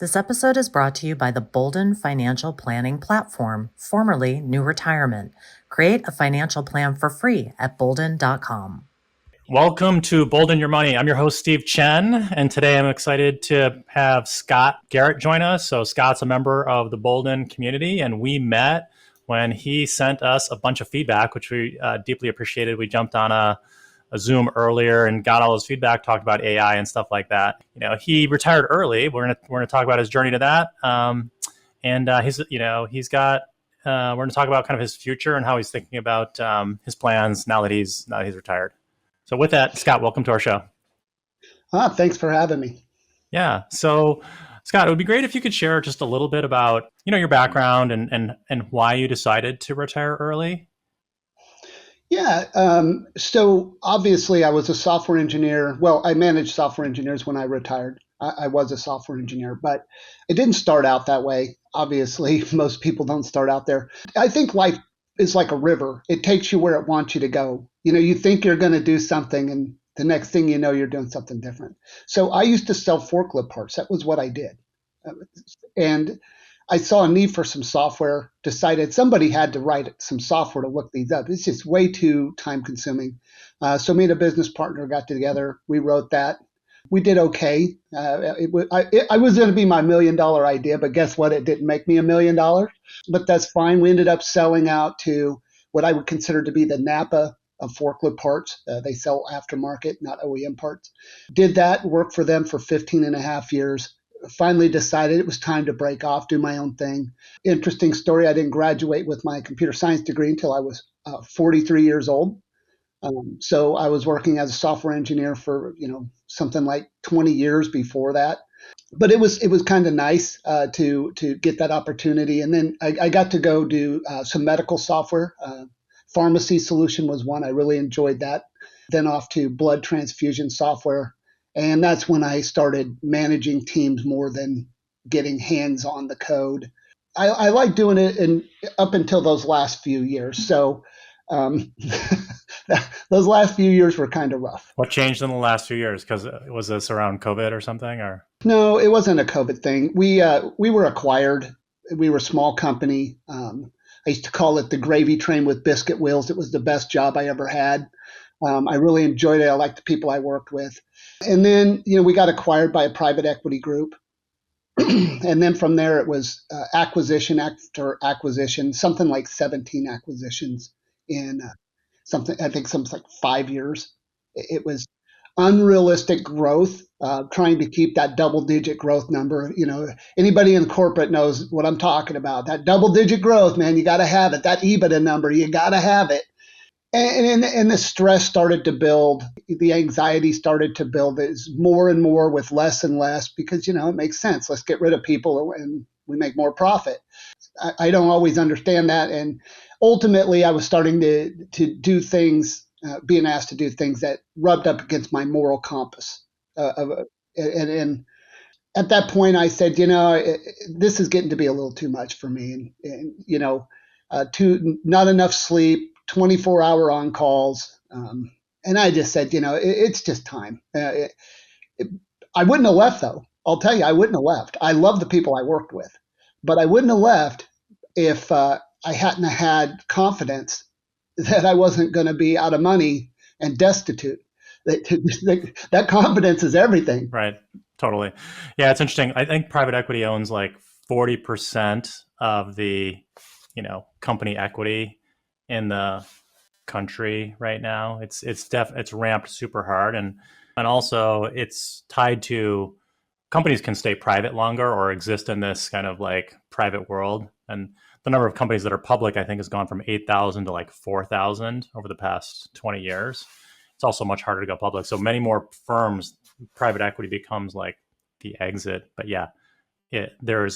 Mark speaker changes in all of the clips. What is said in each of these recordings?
Speaker 1: This episode is brought to you by the Boldin Financial Planning Platform, formerly New Retirement. Create a financial plan for free at boldin.com.
Speaker 2: Welcome to Boldin Your Money. I'm your host, Steve Chen, and today I'm excited to have Scott Garrett join us. So Scott's a member of the Boldin community, and we met when he sent us a bunch of feedback, which we deeply appreciated. We jumped on a Zoom earlier and got all his feedback, talked about AI and stuff like that. You know, he retired early. We're gonna talk about his journey to that, and we're gonna talk about kind of his future and how he's thinking about his plans now that he's retired. So with that, Scott, welcome to our show.
Speaker 3: Thanks for having me.
Speaker 2: Yeah. So Scott, it would be great if you could share just a little bit about, your background and why you decided to retire early.
Speaker 3: Yeah. So obviously I was a software engineer. Well, I managed software engineers when I retired. I was a software engineer, but it didn't start out that way. Obviously, most people don't start out there. I think life is like a river. It takes you where it wants you to go. You think you're going to do something and the next thing you know, you're doing something different. So I used to sell forklift parts. That was what I did. And I saw a need for some software, decided somebody had to write some software to look these up. It's just way too time consuming. So me and a business partner got together. We wrote that. We did okay. I was going to be my $1 million idea, but guess what? It didn't make me $1 million, but that's fine. We ended up selling out to what I would consider to be the Napa of forklift parts. They sell aftermarket, not OEM parts. Did that, worked for them for 15 and a half years. Finally decided it was time to break off, do my own thing. Interesting story. I didn't graduate with my computer science degree until I was 43 years old. So I was working as a software engineer for, something like 20 years before that. But it was kind of nice to get that opportunity. And then I got to go do some medical software. Pharmacy solution was one. I really enjoyed that. Then off to blood transfusion software. And that's when I started managing teams more than getting hands on the code. I like doing it up until those last few years. So those last few years were kind of rough.
Speaker 2: What changed in the last few years? Because was this around COVID or something? Or
Speaker 3: no, it wasn't a COVID thing. We were acquired. We were a small company. I used to call it the gravy train with biscuit wheels. It was the best job I ever had. I really enjoyed it. I liked the people I worked with. And then, we got acquired by a private equity group. And then from there, it was acquisition after acquisition, something like 17 acquisitions in something like 5 years. It was unrealistic growth, trying to keep that double-digit growth number. Anybody in corporate knows what I'm talking about. That double-digit growth, man, you got to have it. That EBITDA number, you got to have it. And the stress started to build. The anxiety started to build. It's more and more with less and less because, it makes sense. Let's get rid of people and we make more profit. I don't always understand that. And ultimately, I was starting to do things, being asked to do things that rubbed up against my moral compass. And at that point, I said, this is getting to be a little too much for me. And not enough sleep. 24-hour on calls. And I just said, it's just time. I wouldn't have left, though. I'll tell you, I wouldn't have left. I love the people I worked with, but I wouldn't have left if I hadn't had confidence that I wasn't going to be out of money and destitute. That confidence is everything.
Speaker 2: Right. Totally. Yeah, it's interesting. I think private equity owns like 40% of the, company equity in the country right now. It's ramped super hard, and also it's tied to companies can stay private longer or exist in this kind of like private world. And the number of companies that are public, I think, has gone from 8,000 to like 4,000 over the past 20 years. It's also much harder to go public. So many more firms, private equity becomes like the exit. But yeah, they're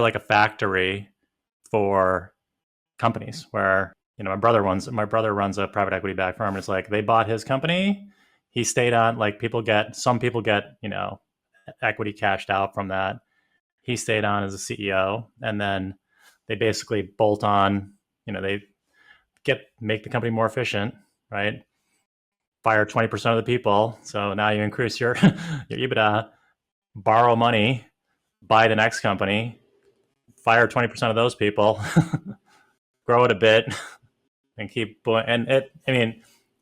Speaker 2: like a factory for companies where, my brother runs a private equity backed firm. It's like they bought his company. He stayed on, like some people get, equity cashed out from that. He stayed on as a CEO, and then they basically bolt on, they make the company more efficient, right? Fire 20% of the people. So now you increase your EBITDA, borrow money buy the next company, fire 20% of those people, grow it a bit, and keep going. And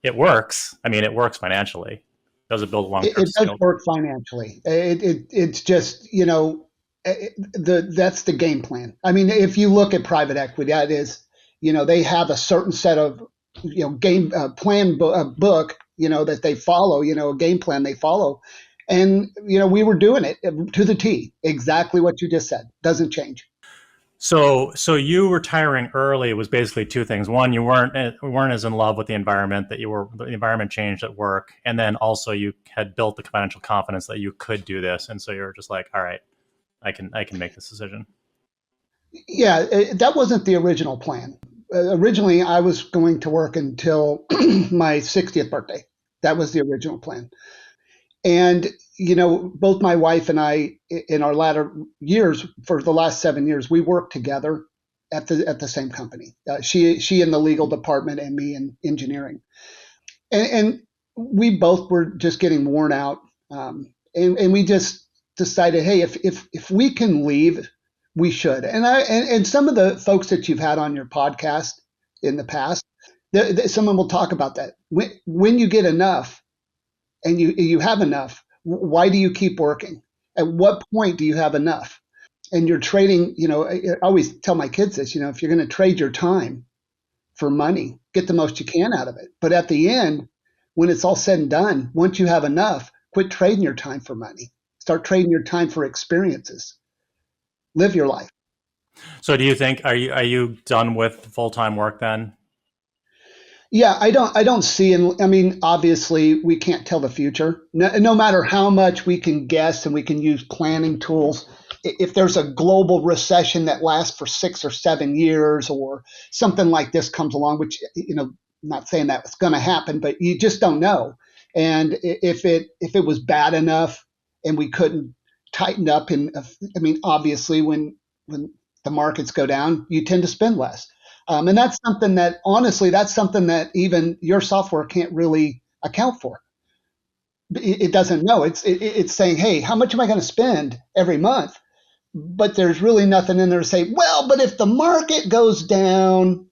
Speaker 2: it works. It works financially. It doesn't build long-term
Speaker 3: It does
Speaker 2: skills.
Speaker 3: work financially. It's just, that's the game plan. If you look at private equity, that is, they have a certain set of, game plan book, that they follow, a game plan they follow. And, we were doing it to the T, exactly what you just said. Doesn't change.
Speaker 2: So you retiring early was basically two things. One, you weren't as in love with the environment the environment changed at work. And then also you had built the financial confidence that you could do this. And so you're just like, all right, I can make this decision.
Speaker 3: Yeah, that wasn't the original plan. Originally, I was going to work until my 60th birthday. That was the original plan. And, both my wife and I, in our latter years, for the last 7 years, we worked together at the same company. She in the legal department and me in engineering. And we both were just getting worn out. And we just decided, hey, if we can leave, we should. And some of the folks that you've had on your podcast in the past, someone will talk about that. When you get enough and you have enough, why do you keep working? At what point do you have enough? And you're trading, I always tell my kids this, if you're going to trade your time for money, get the most you can out of it. But at the end, when it's all said and done, once you have enough, quit trading your time for money. Start trading your time for experiences. Live your life.
Speaker 2: So do you think, are you done with full-time work then?
Speaker 3: Yeah, I don't see, and obviously we can't tell the future. No matter how much we can guess and we can use planning tools, if there's a global recession that lasts for 6 or 7 years or something like this comes along, which, I'm not saying that it's going to happen, but you just don't know. And if it was bad enough and we couldn't tighten up, and obviously when the markets go down, you tend to spend less. And that's something that even your software can't really account for. It doesn't know. It's saying, hey, how much am I going to spend every month? But there's really nothing in there to say, well, but if the market goes down,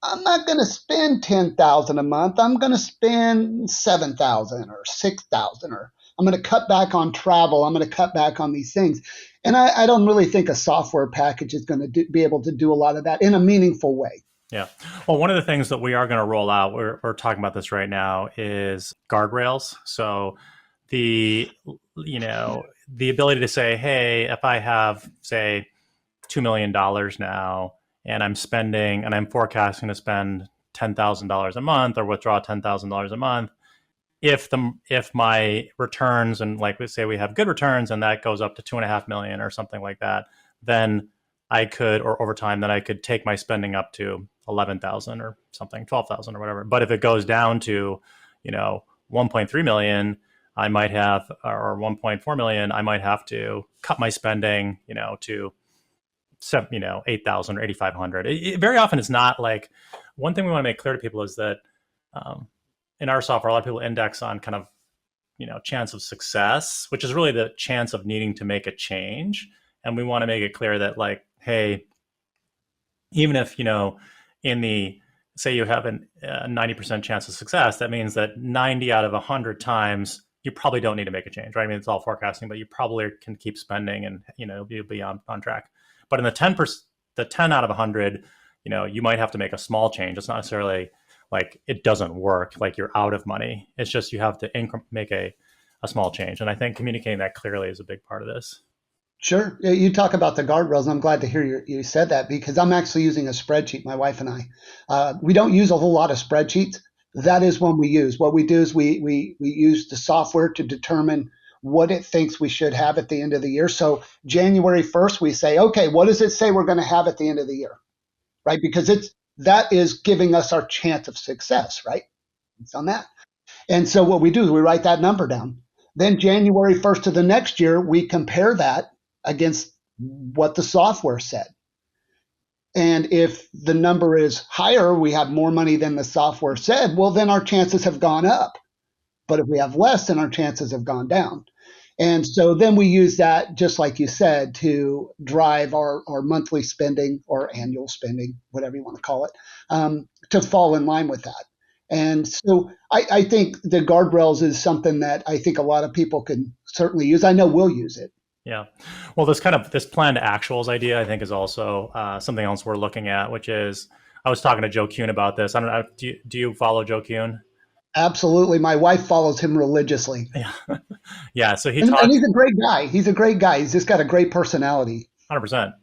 Speaker 3: I'm not going to spend $10,000 a month. I'm going to spend $7,000 or $6,000, or I'm going to cut back on travel. I'm going to cut back on these things. And I don't really think a software package is going to be able to do a lot of that in a meaningful way.
Speaker 2: Yeah. Well, one of the things that we are going to roll out, we're talking about this right now, is Guardrails. So the ability to say, hey, if I have, say, $2 million now and I'm forecasting to spend $10,000 a month or withdraw $10,000 a month, if my returns, and like we say we have good returns and that goes up to 2.5 million or something like that, then I could, or over time, then I could take my spending up to 11,000 or something, 12,000 or whatever. But if it goes down to, 1.3 million, I might have, or 1.4 million, I might have to cut my spending, to 8,000 or 8,500. Very often it's not like, one thing we want to make clear to people is that, in our software, a lot of people index on kind of, chance of success, which is really the chance of needing to make a change. And we want to make it clear that, like, hey, even if, say you have a 90% chance of success, that means that 90 out of 100 times, you probably don't need to make a change, right? It's all forecasting, but you probably can keep spending and, you'll be on track. But in the 10 out of 100, you might have to make a small change. It's not necessarily like it doesn't work, like you're out of money. It's just you have to make a small change. And I think communicating that clearly is a big part of this.
Speaker 3: Sure. You talk about the guardrails, and I'm glad to hear you said that, because I'm actually using a spreadsheet, my wife and I. We don't use a whole lot of spreadsheets. That is one we use. What we do is we use the software to determine what it thinks we should have at the end of the year. So January 1st, we say, okay, what does it say we're going to have at the end of the year? Right? Because that is giving us our chance of success, right? It's on that. And so what we do is we write that number down. Then January 1st of the next year, we compare that against what the software said. And if the number is higher, we have more money than the software said, well, then our chances have gone up. But if we have less, then our chances have gone down. And so then we use that, just like you said, to drive our monthly spending or annual spending, whatever you want to call it, to fall in line with that. And so I think the guardrails is something that I think a lot of people can certainly use. I know we'll use it.
Speaker 2: Yeah. Well, this plan to actuals idea, I think, is also something else we're looking at, which is, I was talking to Joe Kuhn about this. I don't know. Do you follow Joe Kuhn?
Speaker 3: Absolutely. My wife follows him religiously.
Speaker 2: Yeah. Yeah. So
Speaker 3: and he's a great guy. He's a great guy. He's just got a great personality.
Speaker 2: 100%.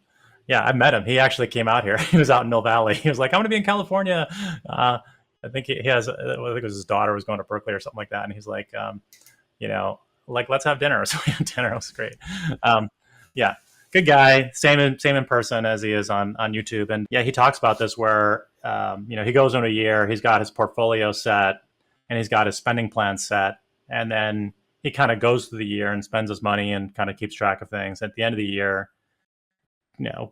Speaker 2: Yeah. I met him. He actually came out here. He was out in Mill Valley. He was like, I'm going to be in California. I think he has, I think it was his daughter was going to Berkeley or something like that. And he's like, let's have dinner. So we had dinner. It was great. Yeah. Good guy. Same in person as he is on YouTube. And yeah, he talks about this where, he goes in a year, he's got his portfolio set and he's got his spending plan set. And then he kind of goes through the year and spends his money and kind of keeps track of things. At the end of the year,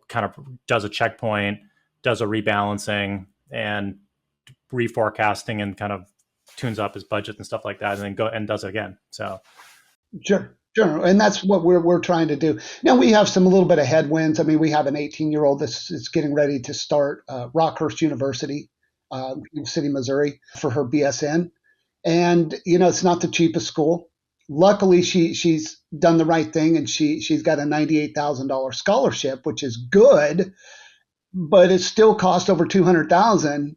Speaker 2: kind of does a checkpoint, does a rebalancing and reforecasting and kind of tunes up his budget and stuff like that, and then does it again. So
Speaker 3: sure. And that's what we're trying to do. Now we have a little bit of headwinds. I mean, we have an 18-year-old that's getting ready to start Rockhurst University, in City, Missouri, for her BSN. And, it's not the cheapest school. Luckily, she's done the right thing, and she's got a $98,000 scholarship, which is good, but it still costs over $200,000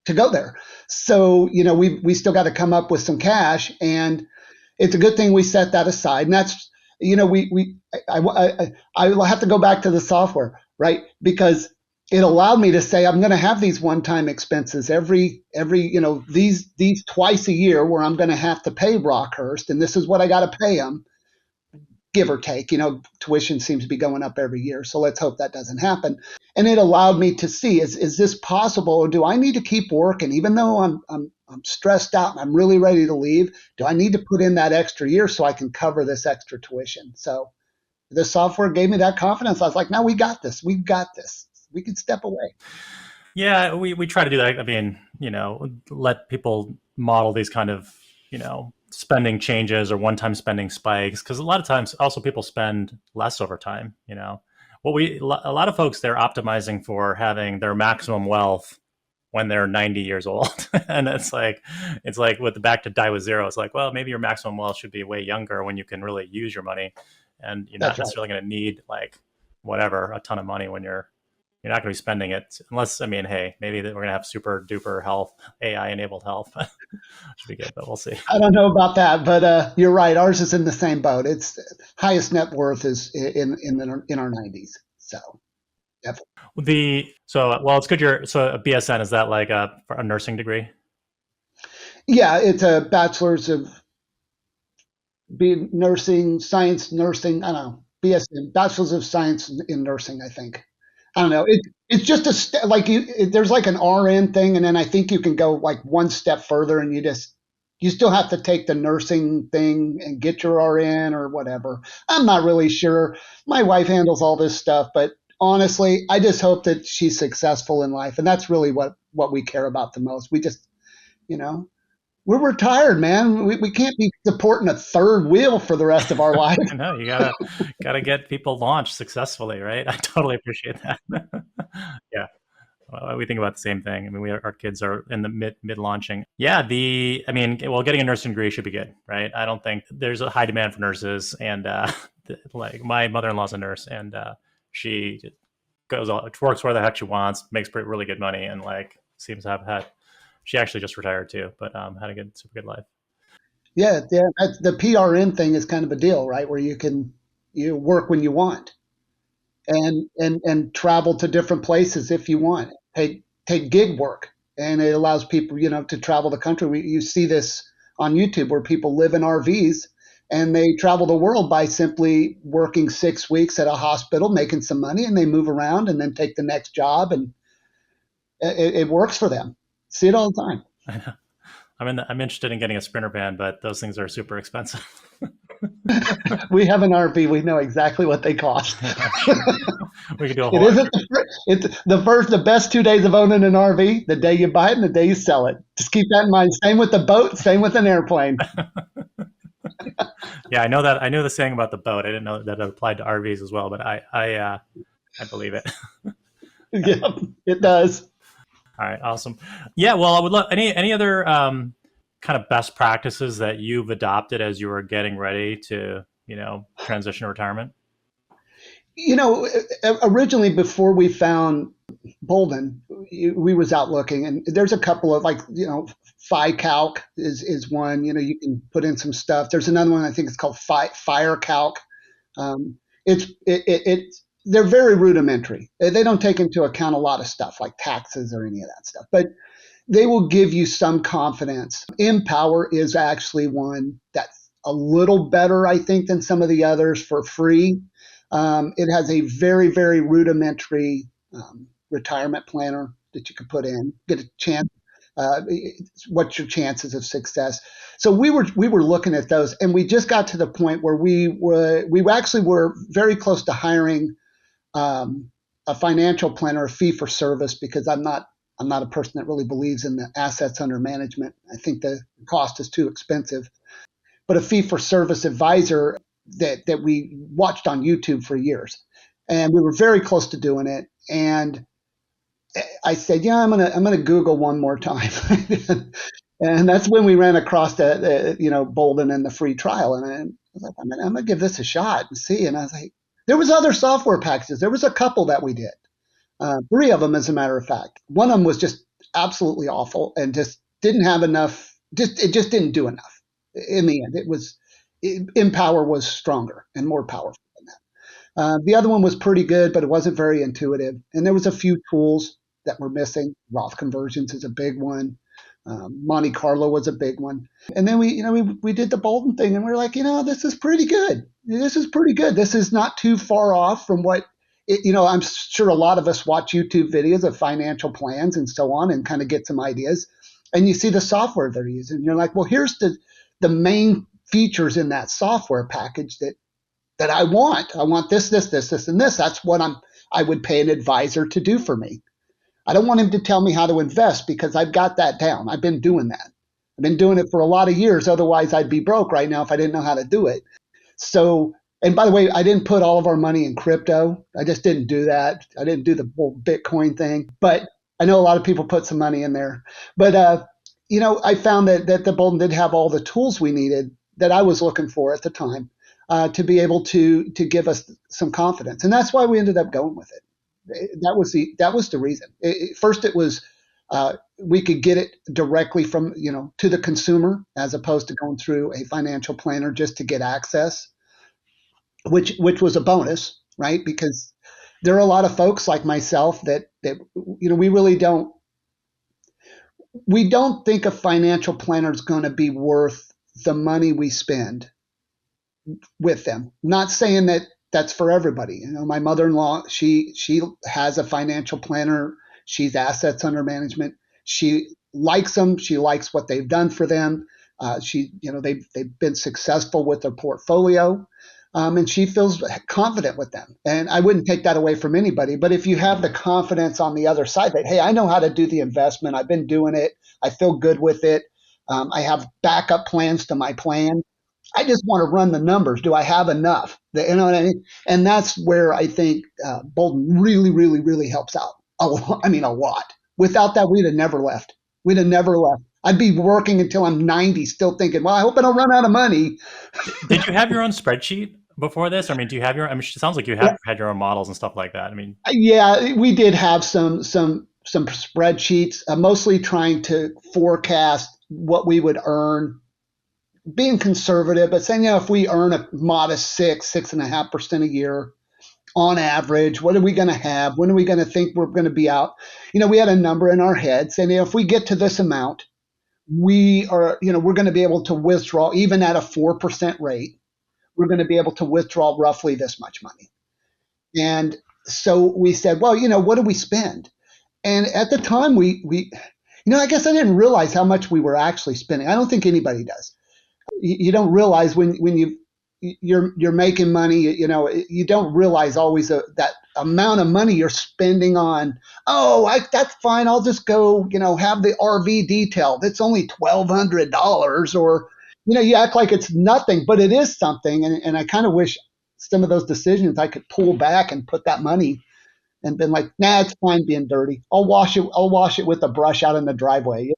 Speaker 3: to go there. So, we still got to come up with some cash, and it's a good thing we set that aside. And that's, I will have to go back to the software, right? Because it allowed me to say, I'm going to have these one-time expenses every, these twice a year where I'm going to have to pay Rockhurst, and this is what I got to pay them, give or take. Tuition seems to be going up every year, so let's hope that doesn't happen. And it allowed me to see, is this possible, or do I need to keep working even though I'm stressed out and I'm really ready to leave? Do I need to put in that extra year so I can cover this extra tuition? So the software gave me that confidence. I was like, no, we got this. We got this. We can step away.
Speaker 2: Yeah, we try to do that. I mean, let people model these kind of, spending changes or one-time spending spikes, because a lot of times also people spend less over time. A lot of folks, they're optimizing for having their maximum wealth when they're 90 years old. And it's like with the back to die with zero. It's like, well, maybe your maximum wealth should be way younger when you can really use your money, and you're not necessarily going to need a ton of money when you're not going to be spending it, unless, hey, maybe we're going to have super duper health, AI enabled health. Should be good, but we'll see.
Speaker 3: I don't know about that, but you're right. Ours is in the same boat. It's highest net worth is in our 90s. So definitely.
Speaker 2: It's good. So a BSN, is that like a nursing degree?
Speaker 3: Yeah, it's a bachelor's of nursing, science, nursing. I don't know, BSN, bachelor's of science in nursing, I think. I don't know. It's just there's like an RN thing, and then I think you can go like one step further, and you still have to take the nursing thing and get your RN or whatever. I'm not really sure. My wife handles all this stuff, but honestly, I just hope that she's successful in life, and that's really what we care about the most. We just, we're retired, man. We can't be supporting a third wheel for the rest of our life.
Speaker 2: No, you gotta get people launched successfully, right? I totally appreciate that. Yeah, we think about the same thing. Our kids are in the mid launching. Yeah, getting a nursing degree should be good, right? I don't think there's a high demand for nurses, and like my mother-in-law's a nurse, and she works where the heck she wants, makes really good money, and seems to have had. She actually just retired too, but had a super good life.
Speaker 3: Yeah. That's, the PRN thing is kind of a deal, right? Where you work when you want, and travel to different places if you want. Take gig work, and it allows people, to travel the country. You see this on YouTube where people live in RVs and they travel the world by simply working 6 weeks at a hospital, making some money, and they move around and then take the next job, and it works for them. See it all the time.
Speaker 2: I know. I'm interested in getting a Sprinter van, but those things are super expensive.
Speaker 3: We have an RV. We know exactly what they cost.
Speaker 2: We could do a whole.
Speaker 3: It's the best 2 days of owning an RV: the day you buy it and the day you sell it. Just keep that in mind. Same with the boat. Same with an airplane.
Speaker 2: Yeah, I know that. I know the saying about the boat. I didn't know that it applied to RVs as well, but I believe it. Yeah.
Speaker 3: Yeah, it does.
Speaker 2: All right, awesome. Yeah, well, I would love any other kind of best practices that you've adopted as you were getting ready to, transition to retirement.
Speaker 3: Originally before we found Boldin, we was out looking, and there's a couple of FiCalc is one. You can put in some stuff. There's another one I think it's called FireCalc. It's they're very rudimentary. They don't take into account a lot of stuff like taxes or any of that stuff, but they will give you some confidence. Empower is actually one that's a little better, I think, than some of the others for free. It has a very, very rudimentary retirement planner that you can put in, get a chance. What's your chances of success? So we were looking at those, and we just got to the point where we actually were very close to hiring a financial planner, a fee for service, because I'm not a person that really believes in the assets under management. I think the cost is too expensive. But a fee for service advisor that we watched on YouTube for years, and we were very close to doing it. And I said, yeah, I'm gonna Google one more time. And that's when we ran across the Boldin and the free trial, and I was like, I'm gonna give this a shot and see. And I was like, there was other software packages. There was a couple that we did, 3 of them, as a matter of fact. One of them was just absolutely awful and just didn't have enough. It just didn't do enough. In the end, Empower was stronger and more powerful than that. The other one was pretty good, but it wasn't very intuitive. And there was a few tools that were missing. Roth conversions is a big one. Monte Carlo was a big one. And then we did the Boldin thing, and we were like, this is pretty good. This is pretty good. This is not too far off from what, I'm sure a lot of us watch YouTube videos of financial plans and so on and kind of get some ideas. And you see the software they're using. And you're like, well, here's the main features in that software package that I want. I want this, and this. That's what I would pay an advisor to do for me. I don't want him to tell me how to invest because I've got that down. I've been doing that. I've been doing it for a lot of years. Otherwise, I'd be broke right now if I didn't know how to do it. So, and by the way, I didn't put all of our money in crypto. I just didn't do that. I didn't do the whole Bitcoin thing. But I know a lot of people put some money in there. But, I found that the Boldin did have all the tools we needed that I was looking for at the time to be able to give us some confidence. And that's why we ended up going with it. That was the reason. First, it was we could get it directly from to the consumer as opposed to going through a financial planner just to get access, which was a bonus, right? Because there are a lot of folks like myself that we really don't think a financial planner is going to be worth the money we spend with them. Not saying that that's for everybody. My mother-in-law, she has a financial planner. She's assets under management. She likes them. She likes what they've done for them. They've been successful with their portfolio, and she feels confident with them. And I wouldn't take that away from anybody. But if you have the confidence on the other side that, hey, I know how to do the investment. I've been doing it. I feel good with it. I have backup plans to my plan. I just want to run the numbers. Do I have enough? You know what I mean? And that's where I think Boldin really, really, really helps out. A lot. Without that, we'd have never left. I'd be working until I'm 90, still thinking, well, I hope I don't run out of money.
Speaker 2: Did you have your own spreadsheet before this? Do you have your? It sounds like you have had your own models and stuff like that.
Speaker 3: Yeah, we did have some spreadsheets, mostly trying to forecast what we would earn. Being conservative, but saying, if we earn a modest 6.5% a year on average, what are we going to have? When are we going to think we're going to be out? We had a number in our head saying, if we get to this amount, we're going to be able to withdraw, even at a 4% rate, we're going to be able to withdraw roughly this much money. And so we said, well, what do we spend? And at the time I guess I didn't realize how much we were actually spending. I don't think anybody does. You don't realize when you're making money, you don't realize always that amount of money you're spending on, that's fine. I'll just go, have the RV detailed. It's only $1,200 or, you act like it's nothing, but it is something. And I kind of wish some of those decisions I could pull back and put that money and been like, nah, it's fine being dirty. I'll wash it. I'll wash it with a brush out in the driveway.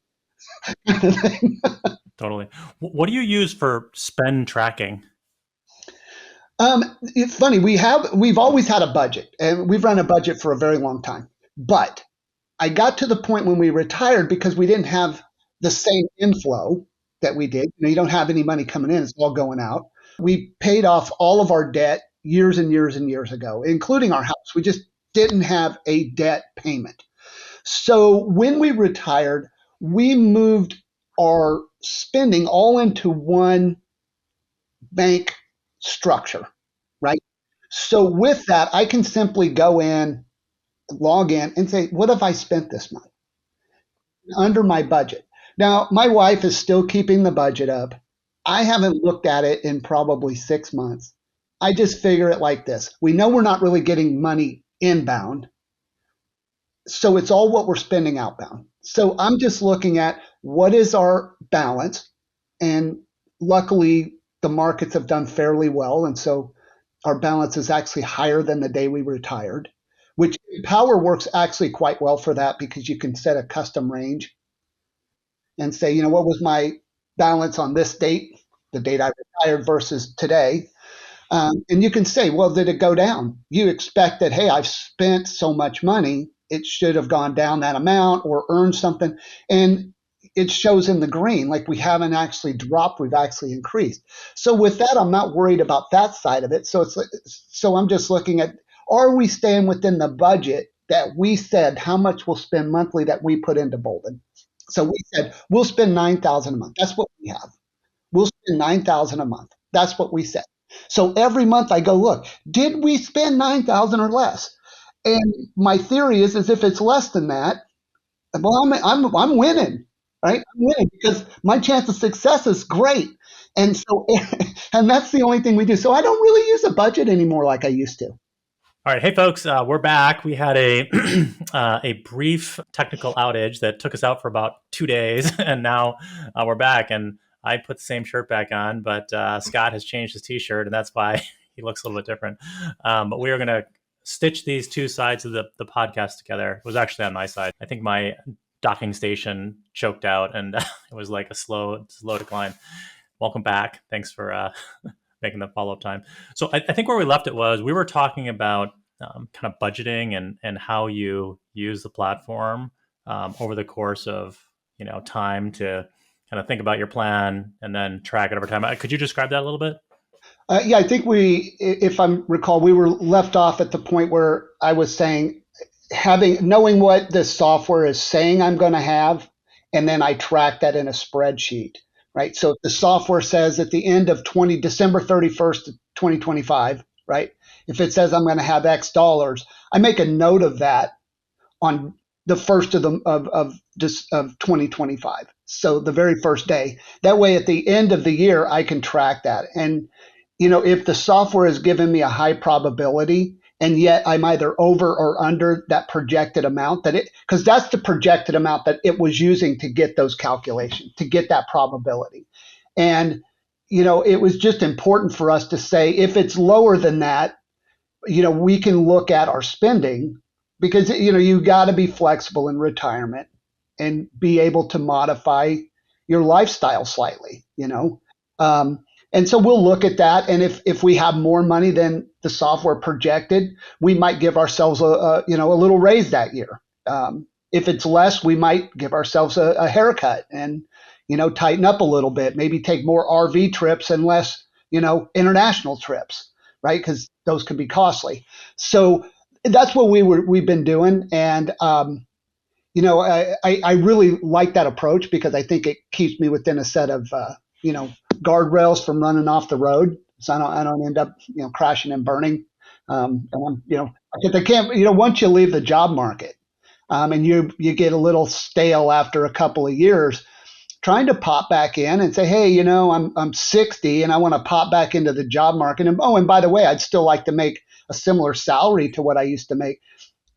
Speaker 2: Totally. What do you use for spend tracking?
Speaker 3: It's funny. We've always had a budget, and we've run a budget for a very long time. But I got to the point when we retired because we didn't have the same inflow that we did. You don't have any money coming in; it's all going out. We paid off all of our debt years and years and years ago, including our house. We just didn't have a debt payment. So when we retired, we moved our spending all into one bank structure, right? So with that, I can simply go in, log in, and say, what have I spent this month under my budget? Now, my wife is still keeping the budget up. I haven't looked at it in probably 6 months. I just figure it like this. We know we're not really getting money inbound. So it's all what we're spending outbound. So I'm just looking at what is our balance. And luckily, the markets have done fairly well. And so our balance is actually higher than the day we retired, which Power works actually quite well for that because you can set a custom range and say, what was my balance on this date, the date I retired versus today. And you can say, well, did it go down? You expect that, hey, I've spent so much money. It should have gone down that amount or earned something. And it shows in the green, like we haven't actually dropped, we've actually increased. So with that, I'm not worried about that side of it. So I'm just looking at, are we staying within the budget that we said how much we'll spend monthly that we put into Boldin? So we said, we'll spend $9,000 a month. That's what we have. We'll spend $9,000 a month. That's what we said. So every month I go, look, did we spend $9,000 or less? And my theory is if it's less than that, well, I'm winning, right? I'm winning because my chance of success is great. And so, and that's the only thing we do. So I don't really use a budget anymore like I used to.
Speaker 2: All right. Hey, folks, we're back. We had a a brief technical outage that took us out for about 2 days. And now we're back. And I put the same shirt back on, but Scott has changed his T-shirt, and that's why he looks a little bit different. But we are going to stitch these two sides of the podcast together. It was actually on my side. I think my docking station choked out, and it was like a slow decline. Welcome back. Thanks for making the follow-up time. So I think where we left it was we were talking about kind of budgeting and how you use the platform over the course of time to kind of think about your plan and then track it over time. Could you describe that a little bit?
Speaker 3: Yeah, I think if I recall, we were left off at the point where I was saying knowing what this software is saying I'm going to have, and then I track that in a spreadsheet, right? So if the software says at the end of December 31st, 2025, right? If it says I'm going to have X dollars, I make a note of that on the first of 2025. So the very first day. That way, at the end of the year, I can track that. And if the software is giving me a high probability, and yet I'm either over or under that projected amount because that's the projected amount that it was using to get those calculations, to get that probability. And, it was just important for us to say, if it's lower than that, we can look at our spending because, you got to be flexible in retirement and be able to modify your lifestyle slightly, and so we'll look at that. And if we have more money than the software projected, we might give ourselves a little raise that year. If it's less, we might give ourselves a haircut and, tighten up a little bit, maybe take more RV trips and less, international trips, right? Because those can be costly. So that's what we've been doing. And, I really like that approach because I think it keeps me within a set of, guardrails from running off the road, so I don't end up crashing and burning. Because I can't. Once you leave the job market, and you get a little stale after a couple of years, trying to pop back in and say, hey, I'm 60 and I want to pop back into the job market. And by the way, I'd still like to make a similar salary to what I used to make.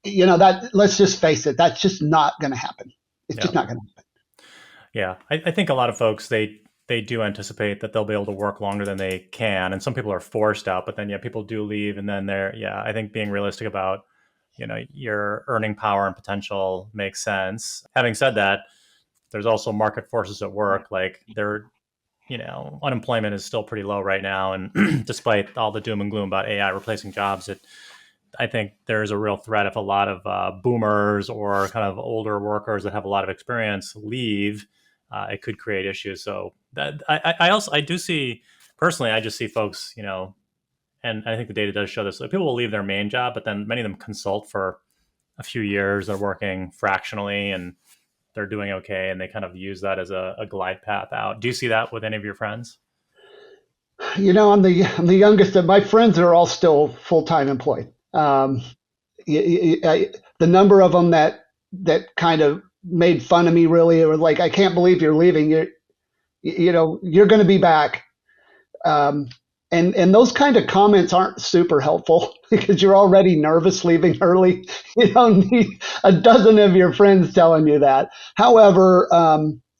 Speaker 3: That, let's just face it, that's just not going to happen. It's just not going to happen.
Speaker 2: Yeah, I think a lot of folks, they they do anticipate that they'll be able to work longer than they can. And some people are forced out, but then people do leave. And then I think being realistic about, your earning power and potential makes sense. Having said that, there's also market forces at work. Like unemployment is still pretty low right now. And despite all the doom and gloom about AI replacing jobs, I think there's a real threat if a lot of boomers or kind of older workers that have a lot of experience leave. It could create issues. So that I do see personally, I just see folks, and I think the data does show this. People will leave their main job, but then many of them consult for a few years. They're working fractionally and they're doing okay, and they kind of use that as a glide path out. Do you see that with any of your friends?
Speaker 3: I'm the youngest of my friends are all still full-time employed. The number of them that kind of made fun of me really were like, I can't believe you're leaving. You're going to be back. And those kind of comments aren't super helpful because you're already nervous leaving early. You don't need a dozen of your friends telling you that. However,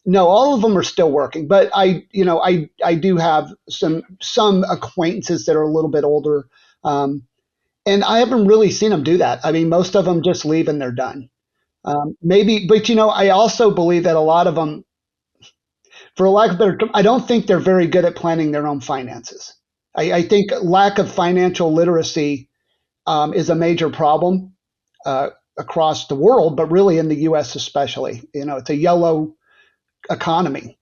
Speaker 3: no, all of them are still working, but I do have some acquaintances that are a little bit older. And I haven't really seen them do that. I mean, most of them just leave and they're done. Maybe, but I also believe that a lot of them, for a lack of better term, I don't think they're very good at planning their own finances. I think lack of financial literacy is a major problem across the world, but really in the U.S. especially. It's a yellow economy.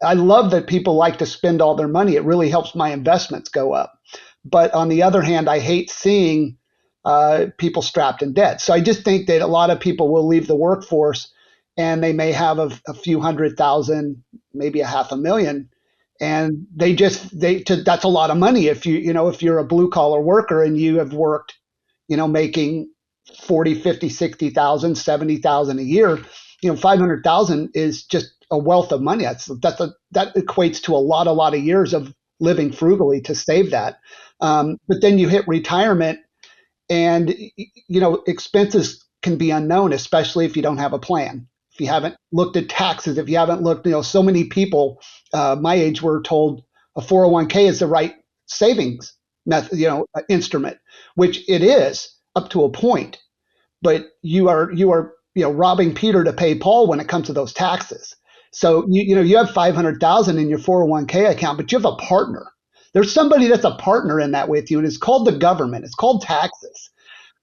Speaker 3: I love that people like to spend all their money. It really helps my investments go up. But on the other hand, I hate seeing people strapped in debt. So I just think that a lot of people will leave the workforce and they may have a few $100,000, maybe $500,000. And that's a lot of money. If you're a blue collar worker and you have worked, making 40, 50, 60,000, 70,000 a year, 500,000 is just a wealth of money. That equates to a lot of years of living frugally to save that. But then you hit retirement and, expenses can be unknown, especially if you don't have a plan. If you haven't looked at taxes, if you haven't looked, so many people my age were told a 401k is the right savings method, instrument, which it is up to a point. But you are robbing Peter to pay Paul when it comes to those taxes. So you have 500,000 in your 401k account, but you have a partner. There's somebody that's a partner in that with you, and it's called the government. It's called taxes.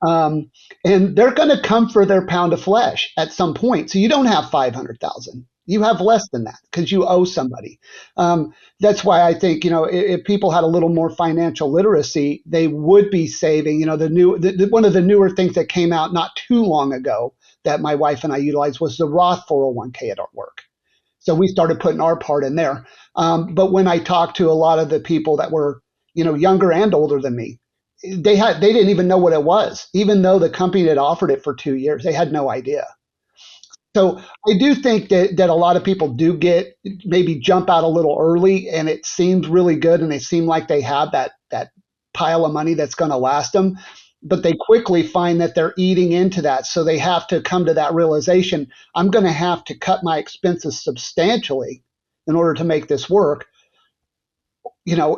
Speaker 3: And they're going to come for their pound of flesh at some point. So you don't have 500,000. You have less than that because you owe somebody. That's why I think, if people had a little more financial literacy, they would be saving. One of the newer things that came out not too long ago that my wife and I utilized was the Roth 401k at our work. So we started putting our part in there. But when I talked to a lot of the people that were, younger and older than me, they didn't even know what it was, even though the company had offered it for 2 years. They had no idea. So I do think that a lot of people do maybe jump out a little early, and it seems really good, and they seem like they have that pile of money that's going to last them. But they quickly find that they're eating into that. So they have to come to that realization, I'm going to have to cut my expenses substantially in order to make this work,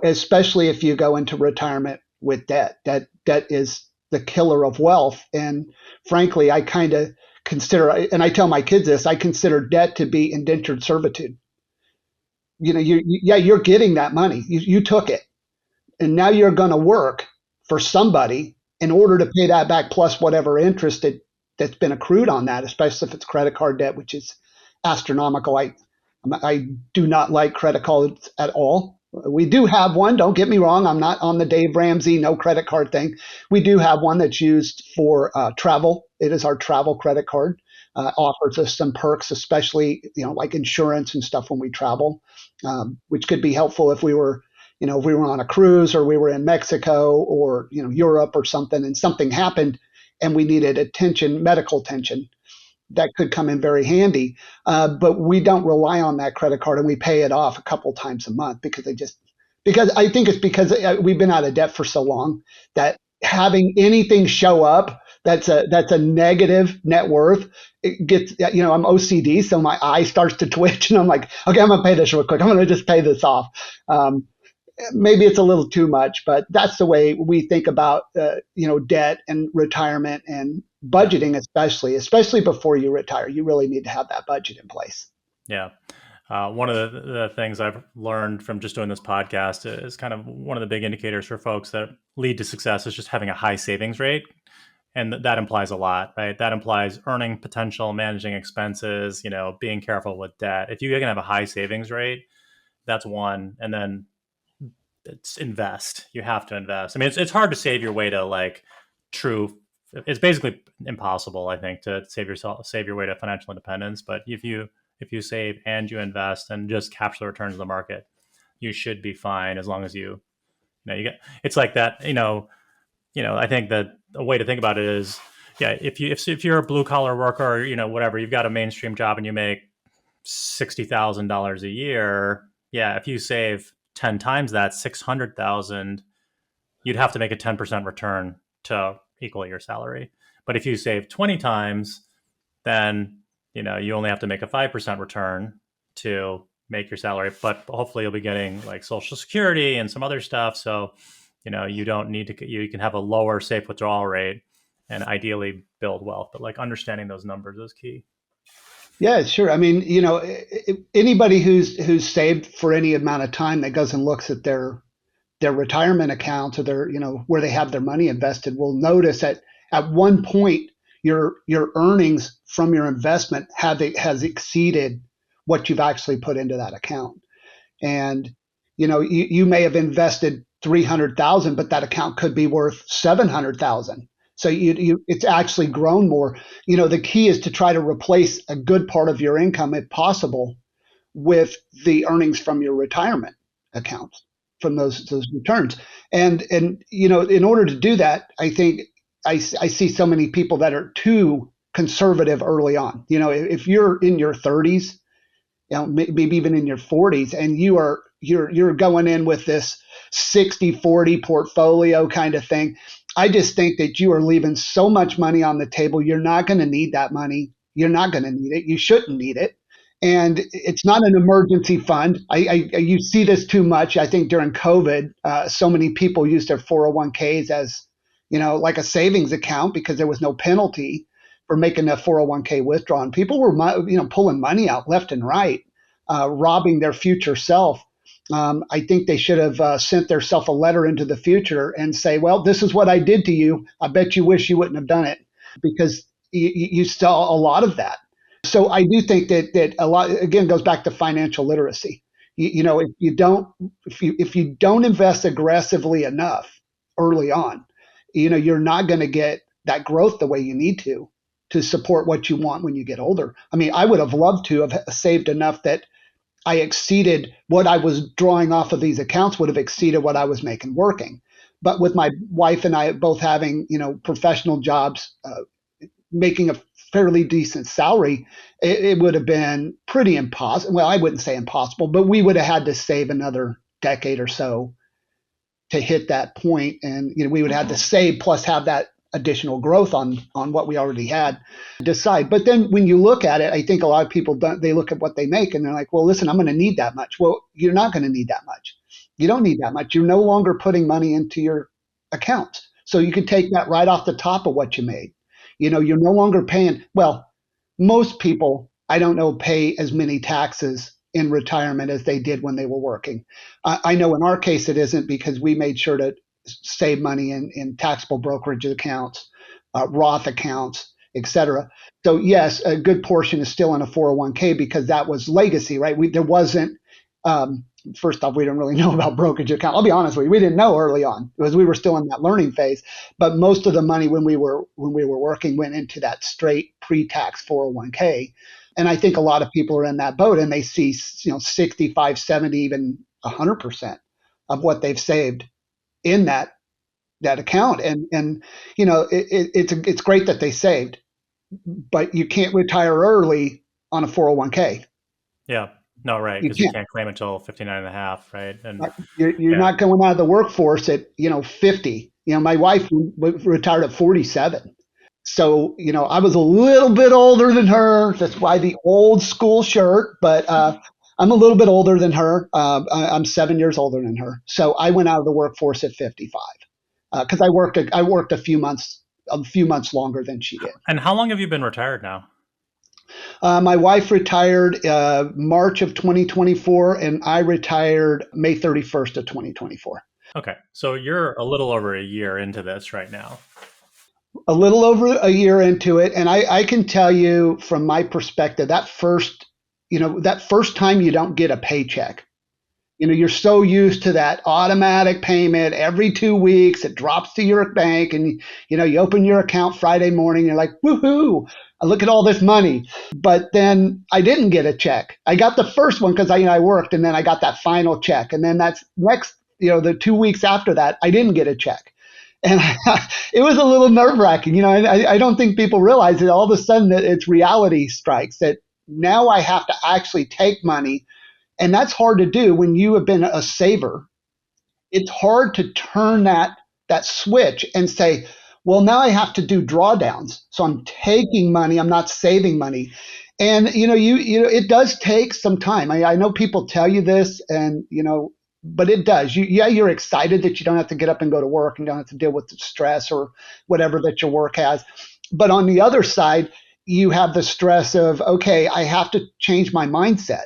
Speaker 3: especially if you go into retirement with debt. Debt is the killer of wealth. And frankly, I kind of consider, and I tell my kids this, I consider debt to be indentured servitude. You're getting that money. You took it. And now you're going to work for somebody in order to pay that back plus whatever interest that's been accrued on that, especially if it's credit card debt, which is astronomical. I do not like credit cards at all. We do have one. Don't get me wrong. I'm not on the Dave Ramsey no credit card thing. We do have one that's used for travel. It is our travel credit card. Offers us some perks, especially like insurance and stuff when we travel, which could be helpful if we were on a cruise or we were in Mexico or, Europe or something, and something happened and we needed medical attention. That could come in very handy. But we don't rely on that credit card, and we pay it off a couple times a month because I think it's because we've been out of debt for so long that having anything show up That's a negative net worth. It gets, I'm OCD, so my eye starts to twitch, and I'm like, okay, I'm gonna pay this real quick. I'm gonna just pay this off. Maybe it's a little too much, but that's the way we think about debt and retirement and budgeting, especially before you retire. You really need to have that budget in place.
Speaker 2: Yeah. One of the things I've learned from just doing this podcast is kind of one of the big indicators for folks that lead to success is just having a high savings rate. And that implies a lot, right? That implies earning potential, managing expenses, being careful with debt. If you can have a high savings rate, that's one. And then it's invest. You have to invest. I mean, it's hard to save your way to it's basically impossible, I think, to save your way to financial independence. But if you save and you invest and just capture the returns of the market, you should be fine as long as you get. It's like that. I think that a way to think about it is, if you're a blue collar worker, or, whatever, you've got a mainstream job and you make $60,000 a year. Yeah, if you save 10 times that, 600,000, you'd have to make a 10% return to equal your salary. But if you save 20 times, then you only have to make a 5% return to make your salary, but hopefully you'll be getting like Social Security and some other stuff. So, you don't need to, you can have a lower safe withdrawal rate and ideally build wealth, but understanding those numbers is key.
Speaker 3: Yeah, sure. I mean, anybody who's saved for any amount of time that goes and looks at their retirement accounts or their, where they have their money invested will notice that at one point your earnings from your investment has exceeded what you've actually put into that account. And, you may have invested 300,000, but that account could be worth 700,000. So it's actually grown more. The key is to try to replace a good part of your income, if possible, with the earnings from your retirement accounts, from those returns. And in order to do that, I think I see so many people that are too conservative early on. If you're in your 30s, maybe even in your 40s, and you're going in with this 60-40 portfolio kind of thing, I just think that you are leaving so much money on the table. You're not going to need that money. You're not going to need it. You shouldn't need it. And it's not an emergency fund. You see this too much. I think during COVID, so many people used their 401ks as, like a savings account because there was no penalty for making a 401k withdrawal. And people were, pulling money out left and right, robbing their future self. I think they should have sent themselves a letter into the future and say, well, this is what I did to you. I bet you wish you wouldn't have done it, because you saw a lot of that. So I do think that a lot, again, goes back to financial literacy. If you don't invest aggressively enough early on, you're not going to get that growth the way you need to support what you want when you get older. I mean, I would have loved to have saved enough that I exceeded what I was drawing off of these accounts, would have exceeded what I was making working. But with my wife and I both having, professional jobs, making a fairly decent salary, it would have been pretty impossible. Well, I wouldn't say impossible, but we would have had to save another decade or so to hit that point. And, we would have to save plus have that additional growth on what we already had, decide. But then when you look at it, I think a lot of people they look at what they make and they're like, well, listen, I'm going to need that much. Well, you're not going to need that much. You don't need that much. You're no longer putting money into your accounts. So you can take that right off the top of what you made. You're no longer paying. Well, most people, I don't know, pay as many taxes in retirement as they did when they were working. I know in our case it isn't, because we made sure to save money in taxable brokerage accounts, Roth accounts, et cetera. So yes, a good portion is still in a 401k because that was legacy, right? There wasn't, first off, we didn't really know about brokerage account. I'll be honest with you, we didn't know early on because we were still in that learning phase. But most of the money when we were working went into that straight pre-tax 401k. And I think a lot of people are in that boat and they see, 65, 70, even 100% of what they've saved in that account. And it's great that they saved, but you can't retire early on a 401k.
Speaker 2: Yeah. No, right. Because you can't claim until 59 and a half, right? And
Speaker 3: you're not going out of the workforce at, 50. My wife retired at 47. So, I was a little bit older than her. That's why the old school shirt, but I'm a little bit older than her. I'm 7 years older than her. So I went out of the workforce at 55 because I worked a few months longer than she did.
Speaker 2: And how long have you been retired now?
Speaker 3: My wife retired March of 2024, and I retired May 31st of 2024.
Speaker 2: Okay, so you're a little over a year into this right now.
Speaker 3: A little over a year into it, and I can tell you from my perspective, that first time you don't get a paycheck, you're so used to that automatic payment every 2 weeks. It drops to your bank, and you open your account Friday morning. You're like, woohoo! Look at all this money. But then I didn't get a check. I got the first one because I worked, and then I got that final check, and then that's next. The 2 weeks after that, I didn't get a check. And it was a little nerve wracking. I don't think people realize that all of a sudden that it's reality strikes that now I have to actually take money. And that's hard to do when you have been a saver. It's hard to turn that switch and say, well, now I have to do drawdowns. So I'm taking money. I'm not saving money. And, it does take some time. I know people tell you this and, but it does. You're excited that you don't have to get up and go to work and don't have to deal with the stress or whatever that your work has. But on the other side, you have the stress of, okay, I have to change my mindset.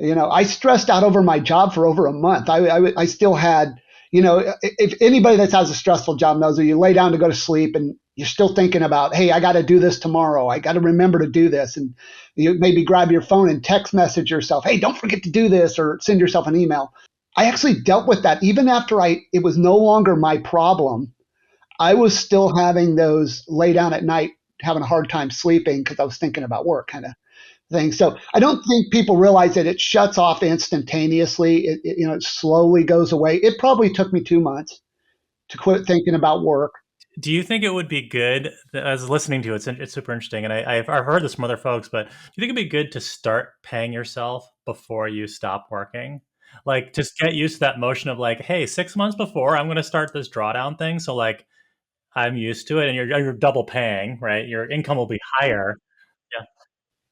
Speaker 3: I stressed out over my job for over a month. I still had, if anybody that has a stressful job knows that you lay down to go to sleep and you're still thinking about, hey, I got to do this tomorrow. I got to remember to do this. And you maybe grab your phone and text message yourself, hey, don't forget to do this, or send yourself an email. I actually dealt with that even after it was no longer my problem. I was still having those lay down at night, having a hard time sleeping because I was thinking about work kind of thing. So I don't think people realize that it shuts off instantaneously. It slowly goes away. It probably took me 2 months to quit thinking about work.
Speaker 2: Do you think it would be good, as listening to it, it's super interesting, and I've heard this from other folks, but do you think it'd be good to start paying yourself before you stop working? Like, just get used to that motion of like, hey, 6 months before I'm going to start this drawdown thing. So like, I'm used to it, and you're double paying, right? Your income will be higher. Yeah.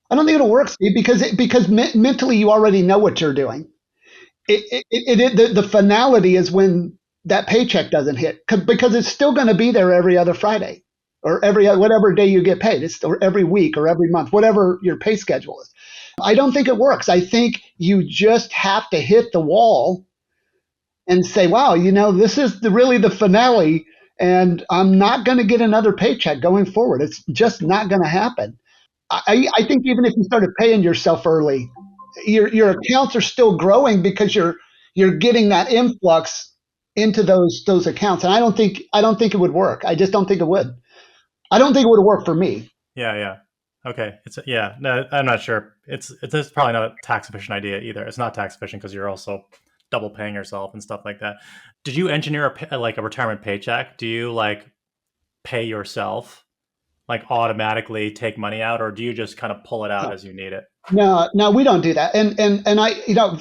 Speaker 3: I don't think it'll work, Steve, because mentally you already know what you're doing. The finality is when that paycheck doesn't hit, because it's still going to be there every other Friday or whatever day you get paid. Or every week or every month, whatever your pay schedule is. I don't think it works. I think you just have to hit the wall and say, wow, this is really the finale, and I'm not going to get another paycheck going forward. It's just not going to happen. I think even if you started paying yourself early, your accounts are still growing because you're getting that influx into those accounts. And I don't think it would work. I just don't think it would. I don't think it would work for me.
Speaker 2: Yeah. Okay. No, I'm not sure. It's probably not a tax efficient idea either. It's not tax efficient because you're also double paying yourself and stuff like that. Did you engineer a retirement paycheck? Do you pay yourself, automatically take money out, or do you just kind of pull it out as you need it?
Speaker 3: No, we don't do that. And I,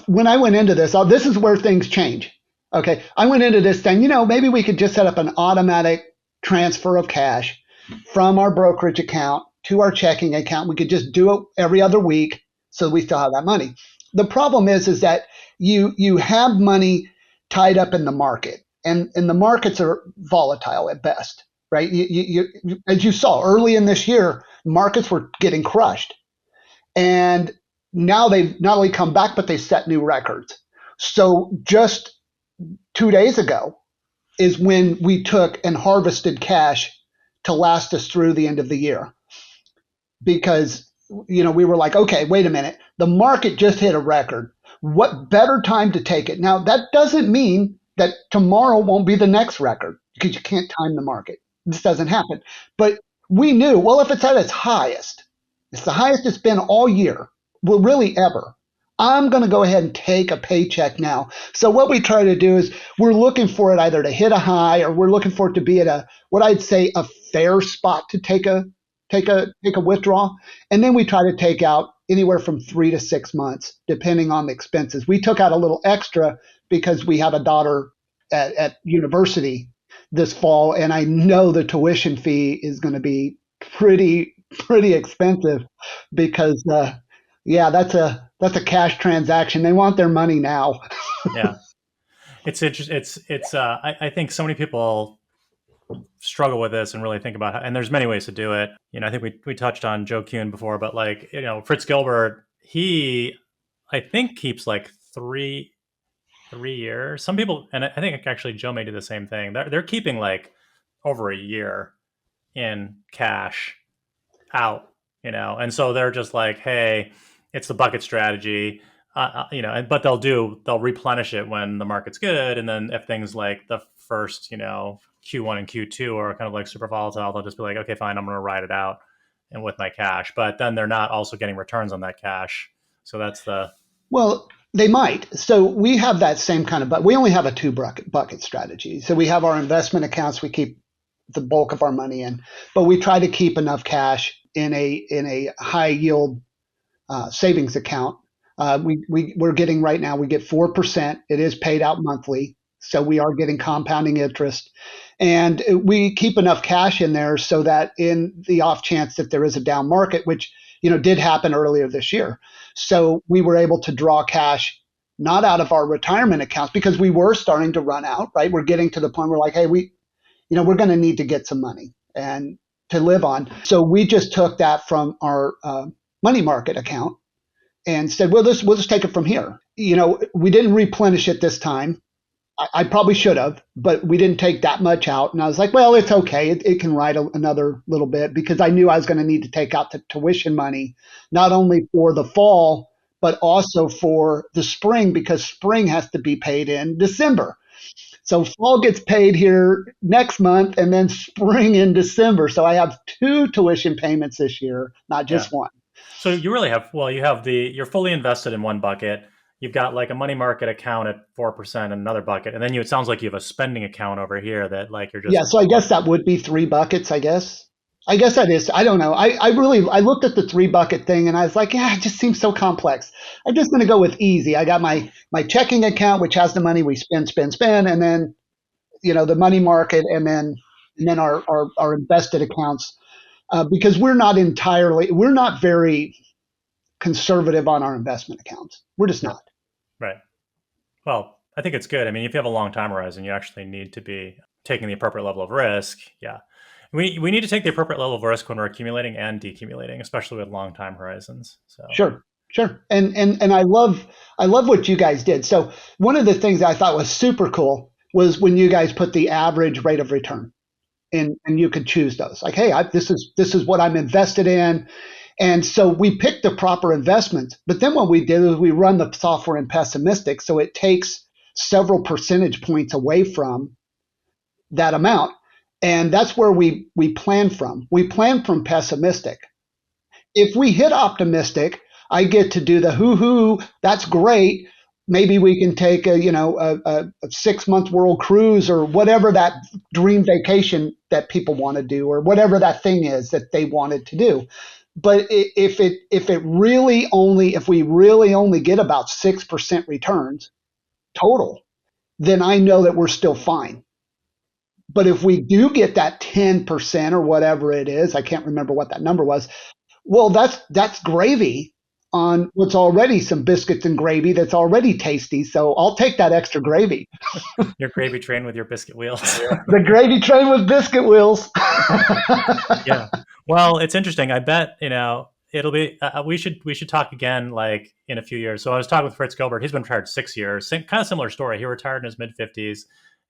Speaker 3: when I went into this, this is where things change. Okay. I went into this saying, maybe we could just set up an automatic transfer of cash from our brokerage account to our checking account. We could just do it every other week so we still have that money. The problem is that you have money tied up in the market, and the markets are volatile at best, right? You as you saw early in this year, markets were getting crushed. And now they've not only come back, but they set new records. So just 2 days ago is when we took and harvested cash to last us through the end of the year. Because, we were like, okay, wait a minute. The market just hit a record. What better time to take it? Now, that doesn't mean that tomorrow won't be the next record, because you can't time the market. This doesn't happen. But we knew, well, if it's at its highest, it's the highest it's been all year, well, really ever, I'm going to go ahead and take a paycheck now. So what we try to do is we're looking for it either to hit a high, or we're looking for it to be at what I'd say a fair spot to take a withdrawal. And then we try to take out anywhere from 3 to 6 months, depending on the expenses. We took out a little extra because we have a daughter at university this fall, and I know the tuition fee is going to be pretty expensive because yeah, that's a cash transaction. They want their money now.
Speaker 2: Yeah. It's interesting. I think so many people struggle with this and really think about how, and there's many ways to do it. I think we touched on Joe Kuhn before, but like, Fritz Gilbert, he, I think keeps like 3 years. Some people, and I think actually Joe may do the same thing. They're keeping like over a year in cash out, and so they're just like, hey, it's the bucket strategy. But they'll replenish it when the market's good. And then if things like the first, Q1 and Q2 are kind of like super volatile, they'll just be like, okay, fine, I'm going to ride it out and with my cash. But then they're not also getting returns on that cash. So that's
Speaker 3: Well, they might. So we have that same kind of, but we only have a two bucket strategy. So we have our investment accounts we keep the bulk of our money in, but we try to keep enough cash in a high yield savings account. We're getting right now, we get 4%. It is paid out monthly. So we are getting compounding interest. And we keep enough cash in there so that in the off chance that there is a down market, which did happen earlier this year. So we were able to draw cash not out of our retirement accounts because we were starting to run out, right? We're getting to the point where like, hey, we're going to need to get some money and to live on. So we just took that from our money market account and said, well, we'll just take it from here. We didn't replenish it this time. I probably should have, but we didn't take that much out. And I was like, well, it's okay. It can ride another little bit because I knew I was going to need to take out the tuition money, not only for the fall, but also for the spring because spring has to be paid in December. So fall gets paid here next month and then spring in December. So I have 2 tuition payments this year, not just one.
Speaker 2: So you really have, you're fully invested in one bucket. You've got like a money market account at 4% in another bucket. And then it sounds like you have a spending account over here that like you're just.
Speaker 3: Yeah. So I guess that would be 3 buckets, I guess that is. I don't know. I looked at the 3 bucket thing and I was like, yeah, it just seems so complex. I'm just going to go with easy. I got my checking account, which has the money we spend. And then, the money market and then our invested accounts, because we're not very conservative on our investment accounts. We're just not.
Speaker 2: Right. Well, I think it's good. I mean, if you have a long time horizon, you actually need to be taking the appropriate level of risk. Yeah. We need to take the appropriate level of risk when we're accumulating and decumulating, especially with long time horizons. So
Speaker 3: Sure. And I love what you guys did. So one of the things I thought was super cool was when you guys put the average rate of return and you could choose those. Like, hey, this is what I'm invested in. And so we picked the proper investments. But then what we did is we run the software in pessimistic. So it takes several percentage points away from that amount. And that's where we plan from. We plan from pessimistic. If we hit optimistic, I get to do the hoo-hoo. That's great. Maybe we can take a 6-month world cruise or whatever that dream vacation that people want to do or whatever that thing is that they wanted to do. But if we really only get about 6% returns total, then I know that we're still fine. But if we do get that 10% or whatever it is, I can't remember what that number was. Well, that's gravy on what's already some biscuits and gravy that's already tasty. So I'll take that extra gravy.
Speaker 2: Your gravy train with your biscuit wheels.
Speaker 3: The gravy train with biscuit wheels.
Speaker 2: Yeah. Well, it's interesting. I bet, it'll be, we should talk again, like in a few years. So I was talking with Fritz Gilbert. He's been retired 6 years, kind of similar story. He retired in his mid 50s.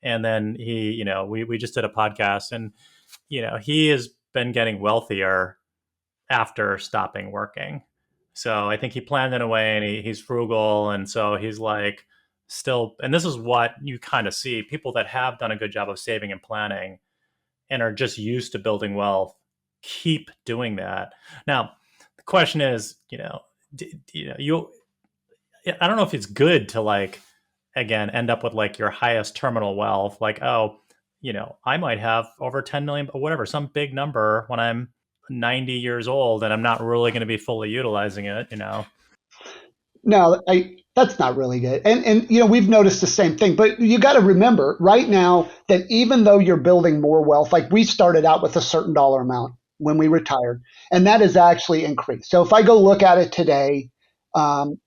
Speaker 2: And then he, we just did a podcast and, he has been getting wealthier after stopping working. So I think he planned in a way and he's frugal. And so he's like still, and this is what you kind of see people that have done a good job of saving and planning and are just used to building wealth, keep doing that. Now, the question is, I don't know if it's good to like, again, end up with like your highest terminal wealth, like, I might have over 10 million, or whatever, some big number when I'm 90 years old and I'm not really going to be fully utilizing it,
Speaker 3: No, that's not really good. And we've noticed the same thing, but you got to remember right now that even though you're building more wealth, like we started out with a certain dollar amount, when we retired, and that has actually increased. So if I go look at it today, um,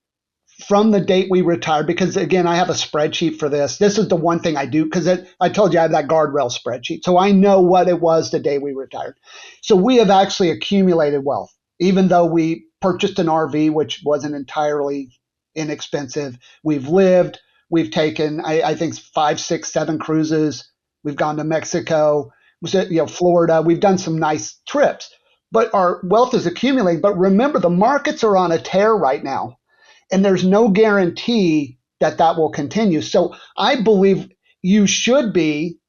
Speaker 3: from the date we retired, because again, I have a spreadsheet for this. This is the one thing I do because I told you I have that guardrail spreadsheet. So I know what it was the day we retired. So we have actually accumulated wealth, even though we purchased an RV, which wasn't entirely inexpensive. We've lived, we've taken, I think, 5, 6, 7 cruises. We've gone to Mexico, Florida. We've done some nice trips, but our wealth is accumulating. But remember, the markets are on a tear right now. And there's no guarantee that that will continue. So I believe you should be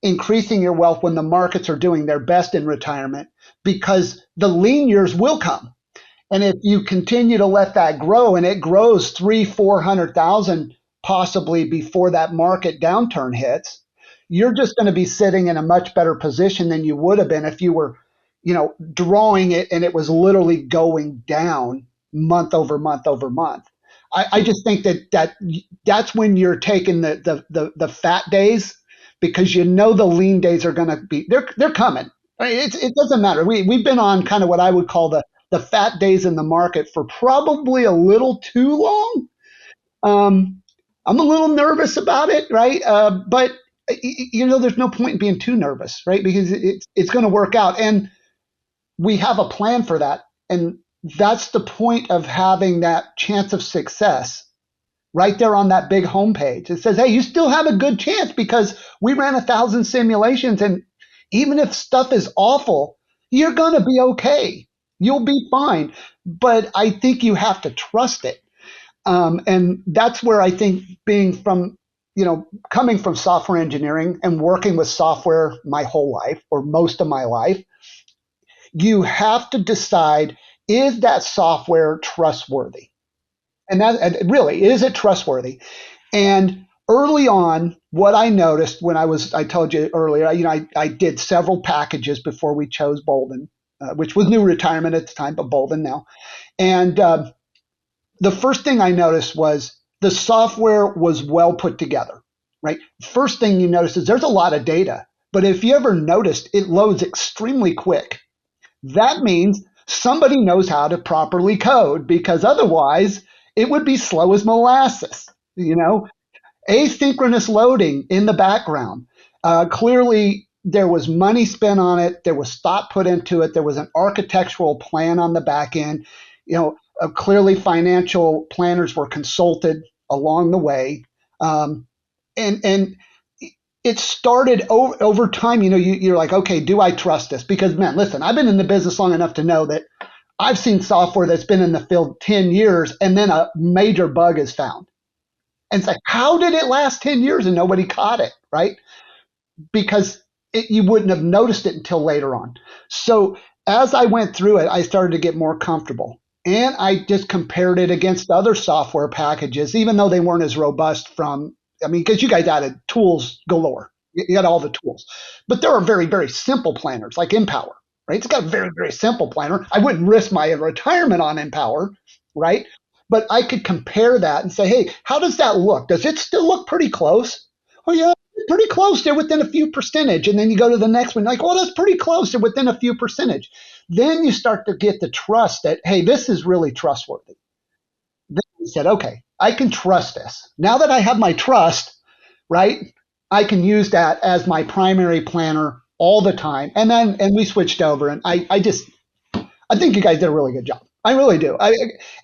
Speaker 3: increasing your wealth when the markets are doing their best in retirement, because the lean years will come. And if you continue to let that grow and it grows 300,000, 400,000 possibly before that market downturn hits, you're just going to be sitting in a much better position than you would have been if you were, drawing it and it was literally going down month over month over month. I just think that's when you're taking the fat days, because the lean days are going to be, they're coming. It doesn't matter. We've been on kind of what I would call the fat days in the market for probably a little too long. I'm a little nervous about it, right? But there's no point in being too nervous, right? Because it's going to work out, and we have a plan for that. And that's the point of having that chance of success right there on that big homepage. It says, hey, you still have a good chance because we ran 1,000 simulations, and even if stuff is awful, you're going to be okay. You'll be fine. But I think you have to trust it. And that's where I think coming from software engineering and working with software my whole life, or most of my life, you have to decide, is that software trustworthy? And that really, is it trustworthy? And early on, what I noticed when I told you earlier, I did several packages before we chose Boldin, which was new retirement at the time, but Boldin now. And the first thing I noticed was the software was well put together, right? First thing you notice is there's a lot of data, but if you ever noticed, it loads extremely quick. That means somebody knows how to properly code, because otherwise it would be slow as molasses. Asynchronous loading in the background. Clearly, there was money spent on it. There was thought put into it. There was an architectural plan on the back end. Clearly, financial planners were consulted along the way. And it started over time. You're like, okay, do I trust this? Because, man, listen, I've been in the business long enough to know that I've seen software that's been in the field 10 years and then a major bug is found. And it's like, how did it last 10 years and nobody caught it, right? Because you wouldn't have noticed it until later on. So as I went through it, I started to get more comfortable. And I just compared it against other software packages, even though they weren't as robust because you guys added tools galore. You got all the tools. But there are very, very simple planners like Empower, right? It's got a very, very simple planner. I wouldn't risk my retirement on Empower, right? But I could compare that and say, hey, how does that look? Does it still look pretty close? Oh, yeah, pretty close. They're within a few percentage. And then you go to the next one, like, well, that's pretty close. They're within a few percentage. Then you start to get the trust that, hey, this is really trustworthy. Then we said, okay, I can trust this. Now that I have my trust, right, I can use that as my primary planner all the time. And we switched over, and I think you guys did a really good job. I really do.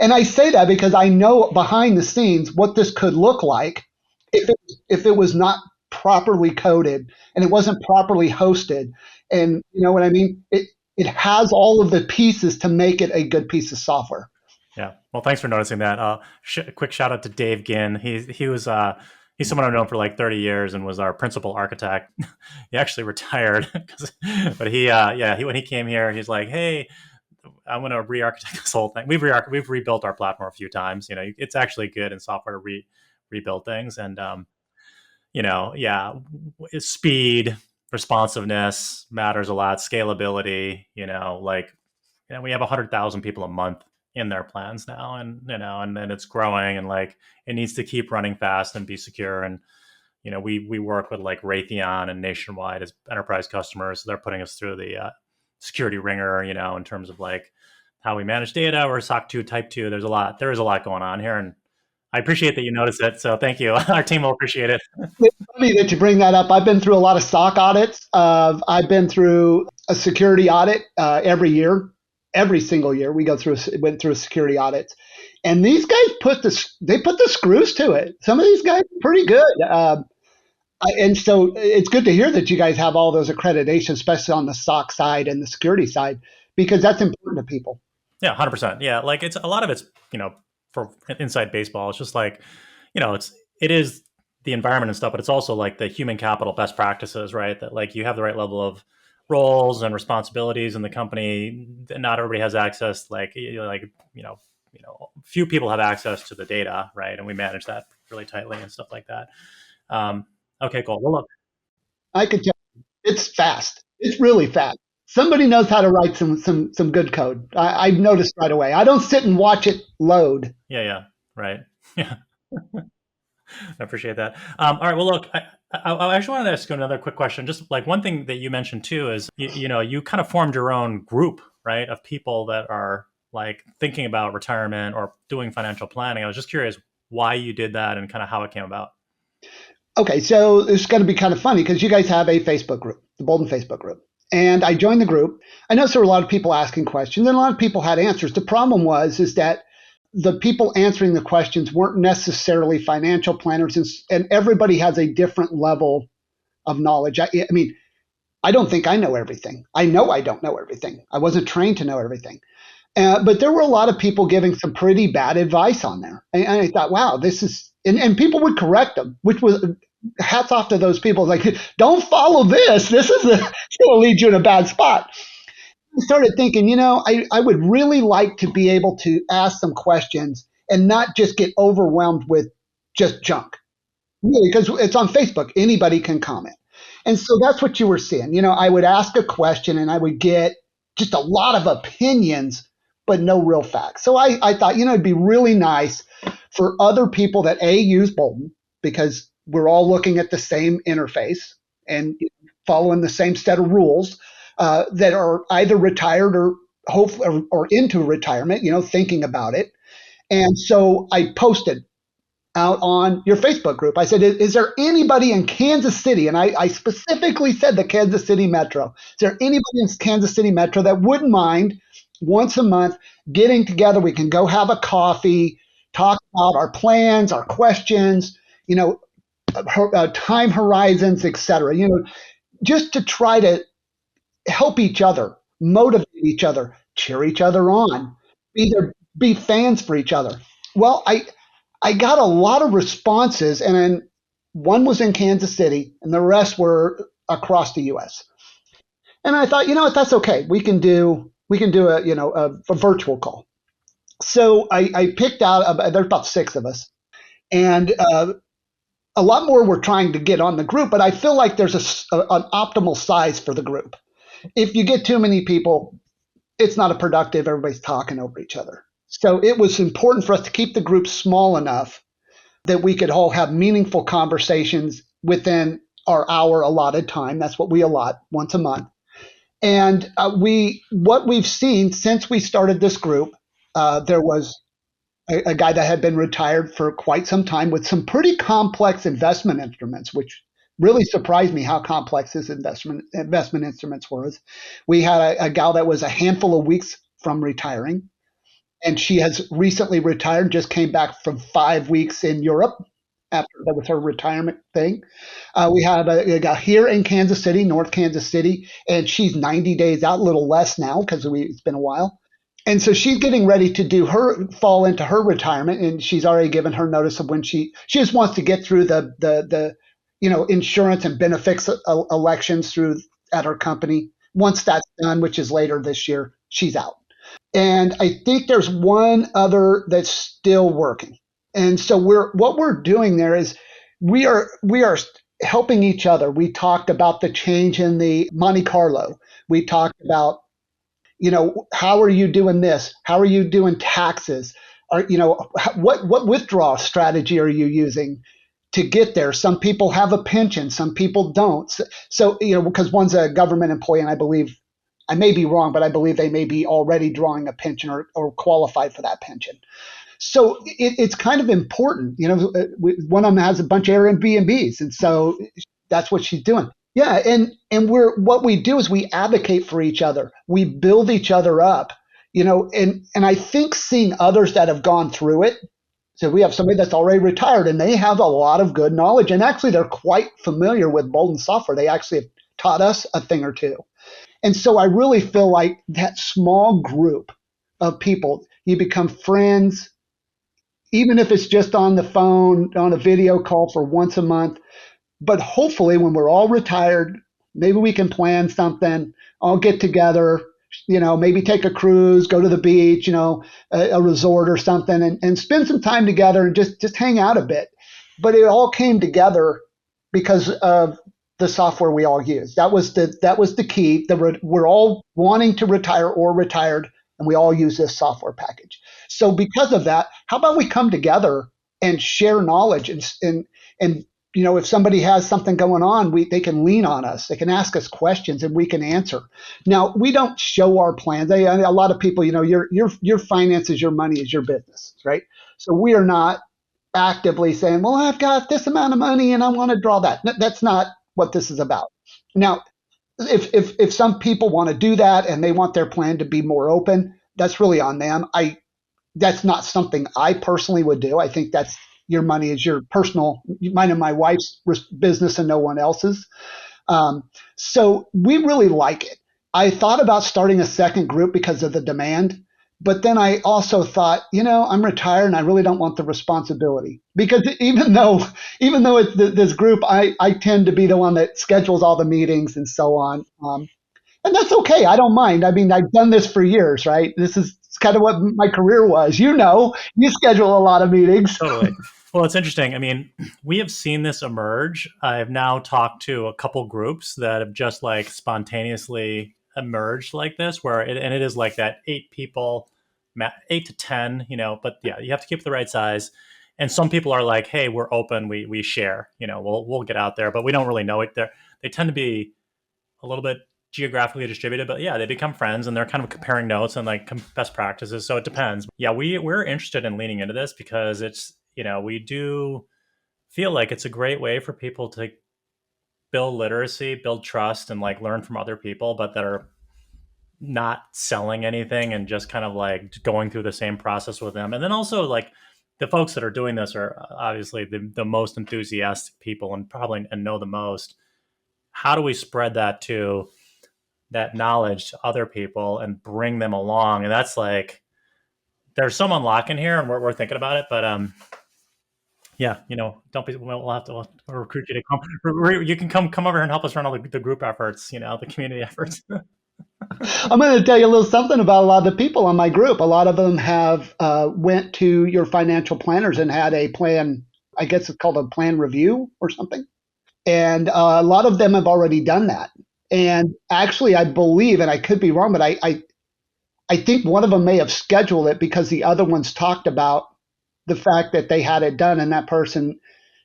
Speaker 3: And I say that because I know behind the scenes what this could look like if it was not properly coded and it wasn't properly hosted. And you know what I mean? It has all of the pieces to make it a good piece of software.
Speaker 2: Yeah. Well, thanks for noticing that. Quick shout out to Dave Ginn. He's someone I've known for like 30 years and was our principal architect. He actually retired, but when he came here, he's like, hey, I'm going to re-architect this whole thing. We've rebuilt our platform a few times. It's actually good in software to rebuild things. And, speed, responsiveness matters a lot. Scalability, we have 100,000 people a month in their plans now, and then it's growing, and like it needs to keep running fast and be secure. And we work with like Raytheon and Nationwide as enterprise customers. So they're putting us through the security ringer, in terms of like how we manage data or SOC 2 type 2. There is a lot going on here, and I appreciate that you noticed it. So thank you. Our team will appreciate it.
Speaker 3: It's funny that you bring that up. I've been through a lot of SOC audits. I've been through a security audit every year. Every single year we went through a security audit. And these guys put the screws to it. Some of these guys are pretty good. And so it's good to hear that you guys have all those accreditations, especially on the SOC side and the security side, because that's important to people.
Speaker 2: Yeah, 100%. Yeah, like it's a lot of it's, for inside baseball, it's just like, it is the environment and stuff, but it's also like the human capital best practices, right? That like you have the right level of roles and responsibilities in the company. Not everybody has access. Few people have access to the data, right? And we manage that really tightly and stuff like that. Okay, cool. Well, look,
Speaker 3: I could tell you, it's fast. It's really fast. Somebody knows how to write some good code. I've noticed right away. I don't sit and watch it load.
Speaker 2: Yeah, right. Yeah. I appreciate that. All right. Well, look, I actually wanted to ask you another quick question. Just like one thing that you mentioned too is, you kind of formed your own group, right, of people that are like thinking about retirement or doing financial planning. I was just curious why you did that and kind of how it came about.
Speaker 3: Okay, so it's going to be kind of funny because you guys have a Facebook group, the Boldin Facebook group. And I joined the group. I noticed there were a lot of people asking questions and a lot of people had answers. The problem is that the people answering the questions weren't necessarily financial planners, and everybody has a different level of knowledge. I mean, I don't think I know everything. I know I don't know everything. I wasn't trained to know everything. But there were a lot of people giving some pretty bad advice on there. And I thought, wow, this is, and people would correct them, which was hats off to those people. Like, don't follow this. This is going to lead you in a bad spot. I started thinking, I would really like to be able to ask some questions and not just get overwhelmed with just junk. Really, because it's on Facebook. Anybody can comment. And so that's what you were seeing. I would ask a question and I would get just a lot of opinions, but no real facts. So I thought, it'd be really nice for other people that use Boldin, because we're all looking at the same interface and following the same set of rules, that are either retired or hopefully or into retirement, thinking about it. And so I posted out on your Facebook group. I said, is there anybody in Kansas City? And I specifically said the Kansas City Metro. Is there anybody in Kansas City Metro that wouldn't mind once a month getting together? We can go have a coffee, talk about our plans, our questions, time horizons, etc. Just to try to help each other, motivate each other, cheer each other on, be fans for each other. Well, I got a lot of responses, and then one was in Kansas City, and the rest were across the U.S. And I thought, what, that's okay. We can do a virtual call. So I picked out, there's about 6 of us, and a lot more were trying to get on the group, but I feel like there's an optimal size for the group. If you get too many people, it's not productive. Everybody's talking over each other. So it was important for us to keep the group small enough that we could all have meaningful conversations within our hour allotted time. That's what we allot once a month. And what we've seen since we started this group, there was a guy that had been retired for quite some time with some pretty complex investment instruments, which really surprised me how complex his investment instruments were. We had a gal that was a handful of weeks from retiring, and she has recently retired, just came back from 5 weeks in Europe after that was her retirement thing. We have a gal here in Kansas City, North Kansas City, and she's 90 days out, a little less now because it's been a while. And so she's getting ready to fall into her retirement, and she's already given her notice of when she just wants to get through the insurance and benefits elections at her company. Once that's done, which is later this year, she's out. And I think there's one other that's still working. And so what we're doing there is we are helping each other. We talked about the change in the Monte Carlo. We talked about, how are you doing this? How are you doing taxes? What withdrawal strategy are you using to get there? Some people have a pension, some people don't. So, because one's a government employee and I believe I may be wrong, but I believe they may be already drawing a pension or qualified for that pension. So it's kind of important. One of them has a bunch of Airbnbs, and so that's what she's doing. Yeah, and what we do is we advocate for each other. We build each other up, and I think seeing others that have gone through it. So we have somebody that's already retired, and they have a lot of good knowledge, and actually they're quite familiar with Boldin software. They actually have taught us a thing or two. And so I really feel like that small group of people, you become friends, even if it's just on the phone, on a video call for once a month. But hopefully when we're all retired, maybe we can plan something, all get together, maybe take a cruise, go to the beach, a resort or something, and spend some time together and just hang out a bit. But it all came together because of the software we all use. That was the key. We're all wanting to retire or retired, and we all use this software package. So because of that, how about we come together and share knowledge and if somebody has something going on, they can lean on us. They can ask us questions and we can answer. Now, we don't show our plans. A lot of people, your finances, your money is your business, right? So we are not actively saying, well, I've got this amount of money and I want to draw that. That's not what this is about. Now, if some people want to do that and they want their plan to be more open, that's really on them. That's not something I personally would do. I think that's your money is your personal, mine and my wife's business and no one else's. So we really like it. I thought about starting a second group because of the demand, but then I also thought, I'm retired and I really don't want the responsibility, because even though it's this group, I tend to be the one that schedules all the meetings and so on. And that's okay. I don't mind. I mean, I've done this for years, right? This is kind of what my career was. You schedule a lot of meetings.
Speaker 2: Totally. Well, it's interesting. I mean, we have seen this emerge. I've now talked to a couple groups that have just like spontaneously emerged like this, and it is like that 8 people, 8 to 10, but yeah, you have to keep the right size. And some people are like, hey, we're open. We share, we'll get out there, but we don't really know it. They tend to be a little bit geographically distributed, but yeah, they become friends and they're kind of comparing notes and like best practices. So it depends. Yeah, we're interested in leaning into this because it's, we do feel like it's a great way for people to build literacy, build trust, and like learn from other people, but that are not selling anything and just kind of like going through the same process with them. And then also like the folks that are doing this are obviously the most enthusiastic people and know the most. How do we spread that knowledge to other people and bring them along? And that's like, there's some unlock in here and we're thinking about it, but yeah, we'll recruit you to come. You can come over here and help us run all the group efforts, the community efforts.
Speaker 3: I'm going to tell you a little something about a lot of the people on my group. A lot of them have went to your financial planners and had a plan. I guess it's called a plan review or something. And a lot of them have already done that. And actually, I believe, and I could be wrong, but I think one of them may have scheduled it because the other ones talked about the fact that they had it done, and that person,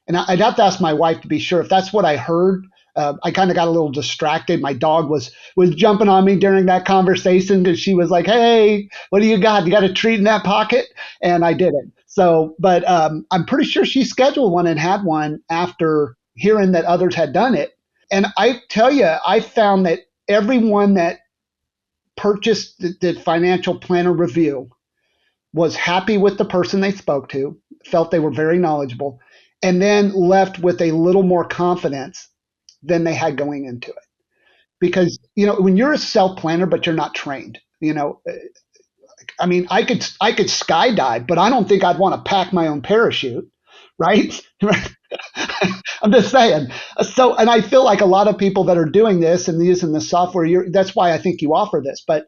Speaker 3: and I'd have to ask my wife to be sure if that's what I heard. I kind of got a little distracted. My dog was jumping on me during that conversation because she was like, hey, what do you got? You got a treat in that pocket? And I didn't. So, but I'm pretty sure she scheduled one and had one after hearing that others had done it. And I tell you, I found that everyone that purchased the financial planner review was happy with the person they spoke to, felt they were very knowledgeable, and then left with a little more confidence than they had going into it. Because, when you're a self-planner, but you're not trained, I mean, I could skydive, but I don't think I'd want to pack my own parachute, right? I'm just saying. So, and I feel like a lot of people that are doing this and using the software, that's why I think you offer this, but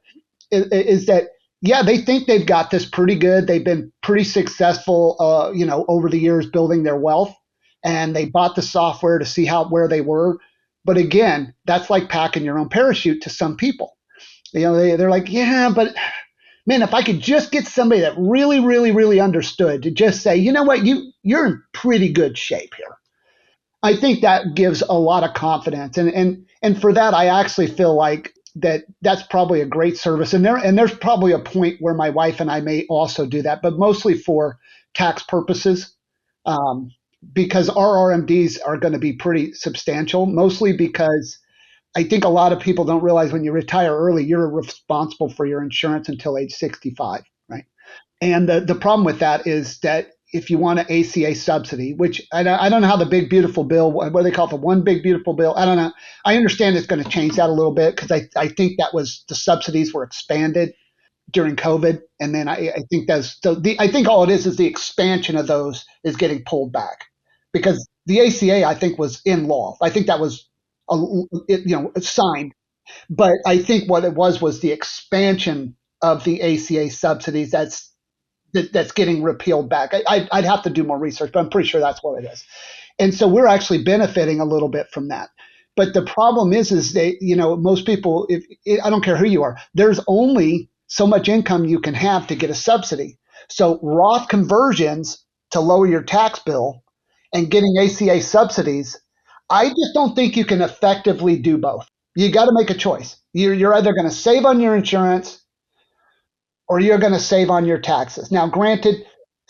Speaker 3: is that, yeah, they think they've got this pretty good. They've been pretty successful, over the years building their wealth, and they bought the software to see where they were. But again, that's like packing your own parachute to some people. They're like, yeah, but man, if I could just get somebody that really, really, really understood to just say, you know what, you're in pretty good shape here. I think that gives a lot of confidence. And for that, I actually feel like that's probably a great service. And there's probably a point where my wife and I may also do that, but mostly for tax purposes. Um, because our RMDs are going to be pretty substantial, mostly because I think a lot of people don't realize when you retire early, you're responsible for your insurance until age 65, right? And the problem with that is that if you want an ACA subsidy, which I don't know how the big beautiful bill, what do they call it, the one big beautiful bill? I don't know. I understand it's going to change that a little bit because I think that was the subsidies were expanded during COVID, and then I think I think all it is the expansion of those is getting pulled back because the ACA I think was in law. I think that was signed, but I think what it was the expansion of the ACA subsidies that's getting repealed back. I'd have to do more research, but I'm pretty sure that's what it is. And so we're actually benefiting a little bit from that. But the problem is most people, I don't care who you are, there's only so much income you can have to get a subsidy. So Roth conversions to lower your tax bill and getting ACA subsidies, I just don't think you can effectively do both. You got to make a choice. You're either going to save on your insurance or you're going to save on your taxes. Now, granted,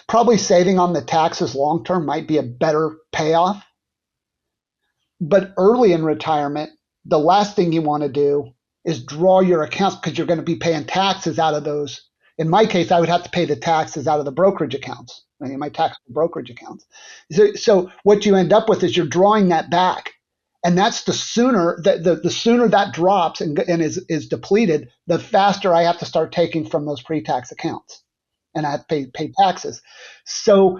Speaker 3: probably saving on the taxes long term might be a better payoff. But early in retirement, the last thing you want to do is draw your accounts because you're going to be paying taxes out of those. In my case, I would have to pay the taxes out of the brokerage accounts, my taxable brokerage accounts. So what you end up with is you're drawing that back. And that's the sooner the sooner that drops and is depleted, the faster I have to start taking from those pre-tax accounts, and I have to pay taxes. So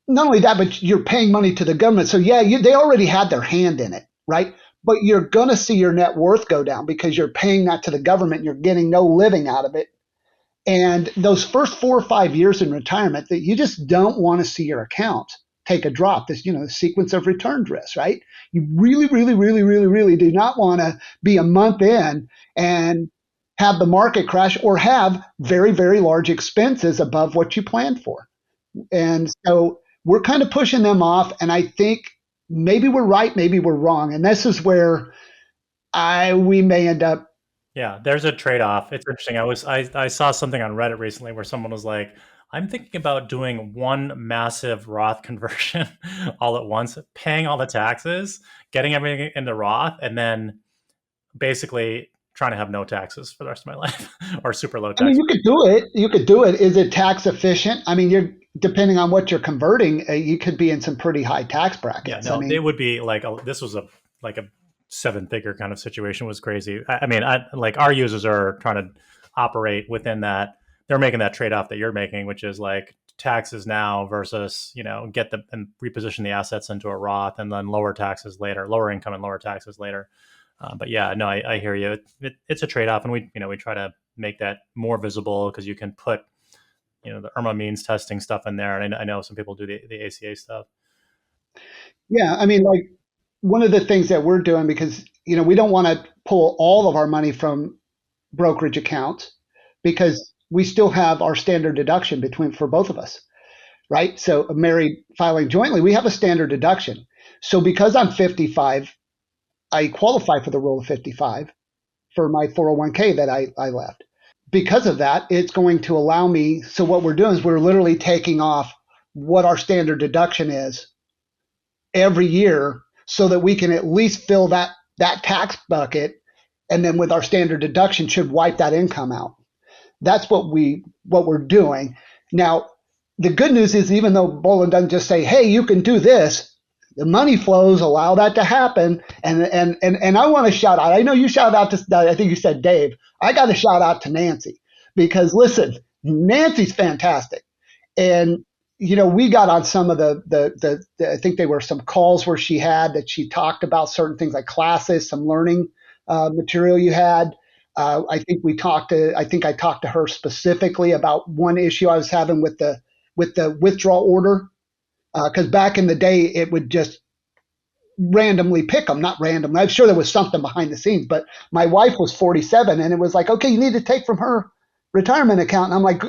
Speaker 3: not only that, but you're paying money to the government. So they already had their hand in it, right? But you're going to see your net worth go down because you're paying that to the government and you're getting no living out of it. And those first 4 or 5 years in retirement, that you just don't want to see your account take a drop. This, the sequence of returned risk, right? You really, really, really, really, really do not want to be a month in and have the market crash or have very, very large expenses above what you planned for. And so we're kind of pushing them off. And I think maybe we're right, maybe we're wrong. And this is where we may end up.
Speaker 2: Yeah, there's a trade-off. It's interesting. I saw something on Reddit recently where someone was like, I'm thinking about doing one massive Roth conversion all at once, paying all the taxes, getting everything in the Roth, and then basically trying to have no taxes for the rest of my life or super low taxes.
Speaker 3: I mean, you could do it. You could do it. Is it tax efficient? I mean, you're depending on what you're converting, you could be in some pretty high tax brackets.
Speaker 2: Yeah, no, it would be like this was a 7-figure kind of situation. Was crazy. I mean, like our users are trying to operate within that. They're making that trade-off that you're making, which is like taxes now versus, get and reposition the assets into a Roth and then lower taxes later, lower income and lower taxes later. But yeah, no, I hear you. It's a trade-off, and we try to make that more visible because you can put, the IRMA means testing stuff in there. And I know some people do the ACA stuff.
Speaker 3: Yeah. I mean, like one of the things that we're doing, because, we don't want to pull all of our money from brokerage accounts because we still have our standard deduction for both of us, right? So married filing jointly, we have a standard deduction. So because I'm 55, I qualify for the rule of 55 for my 401k that I left. Because of that, it's going to allow me. So what we're doing is we're literally taking off what our standard deduction is every year so that we can at least fill that tax bucket. And then with our standard deduction should wipe that income out. That's what we're doing. Now, the good news is even though Boldin doesn't just say, hey, you can do this, the money flows allow that to happen. And I want to shout out. I know you shout out to, I think you said Dave. I got to shout out to Nancy because listen, Nancy's fantastic. And, we got on some of the I think they were some calls where she talked about certain things like classes, some learning material you had. I think I talked to her specifically about one issue I was having with the withdrawal order. Because back in the day, it would just randomly pick them, not randomly. I'm sure there was something behind the scenes, but my wife was 47 and it was like, okay, you need to take from her retirement account. And I'm like,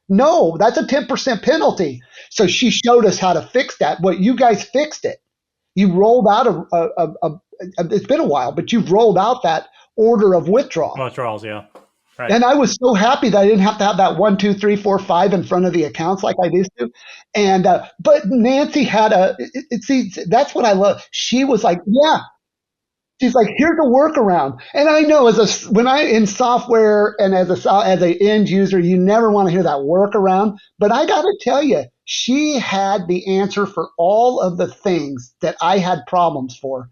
Speaker 3: no, that's a 10% penalty. So she showed us how to fix that. Well, you guys fixed it. You rolled out it's been a while, but you've rolled out that order of withdrawal.
Speaker 2: Withdrawals, yeah. Right.
Speaker 3: And I was so happy that I didn't have to have that 1, 2, 3, 4, 5 in front of the accounts like I used to. And but Nancy had see, that's what I love. She was like, yeah. She's like, here's a workaround. And I know when I in software and as an end user, you never want to hear that workaround. But I got to tell you, she had the answer for all of the things that I had problems for.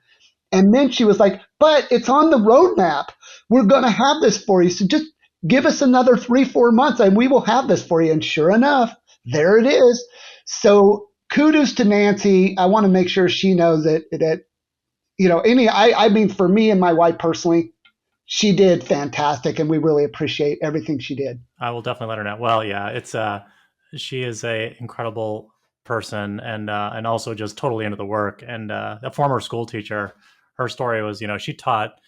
Speaker 3: And then she was like, but it's on the roadmap. We're going to have this for you. So just give us another 3-4 months and we will have this for you. And sure enough, there it is. So kudos to Nancy. I want to make sure she knows that I mean, for me and my wife personally, she did fantastic, and we really appreciate everything she did.
Speaker 2: I will definitely let her know. Well, yeah, it's she is a incredible person, and also just totally into the work. And a former school teacher, her story was, she taught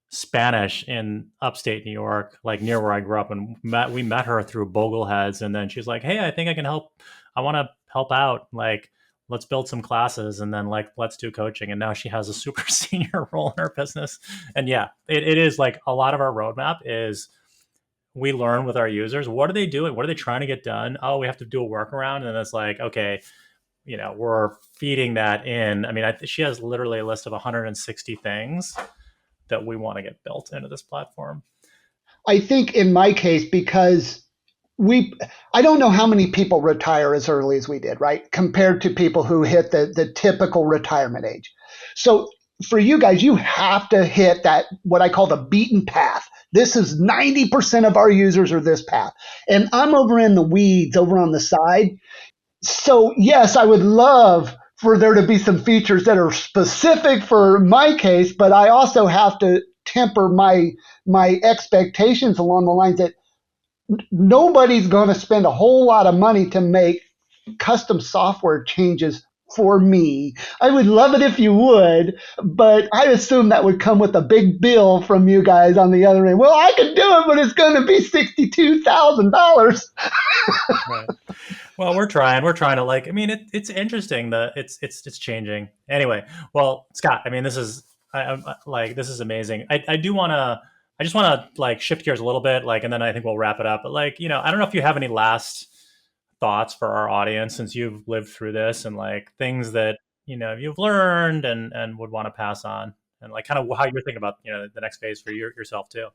Speaker 2: Spanish in upstate New York, like near where I grew up, and we met her through Bogleheads, and then she's like, "Hey, I think I can help. I want to help out. Like, let's build some classes, and then let's do coaching." And now she has a super senior role in her business. And yeah, it is like a lot of our roadmap is we learn with our users. What are they doing? What are they trying to get done? Oh, we have to do a workaround. And it's like, okay, we're feeding that in. I mean, she has literally a list of 160 things that we want to get built into this platform.
Speaker 3: I think in my case, because I don't know how many people retire as early as we did, right? Compared to people who hit the typical retirement age. So for you guys, you have to hit that, what I call the beaten path. This is 90% of our users are this path. And I'm over in the weeds, over on the side. So yes, I would love for there to be some features that are specific for my case, but I also have to temper my expectations along the lines that nobody's going to spend a whole lot of money to make custom software changes for me. I would love it if you would, but I assume that would come with a big bill from you guys on the other end. Well, I can do it, but it's going to be $62,000.
Speaker 2: Right. Well, we're trying to it's interesting that it's changing. Anyway, well, Scott, I mean, this is this is amazing. I just want to shift gears a little bit, and then I think we'll wrap it up. But I don't know if you have any last thoughts for our audience since you've lived through this and things that, you've learned and would want to pass on, and kind of how you're thinking about, the next phase for yourself too.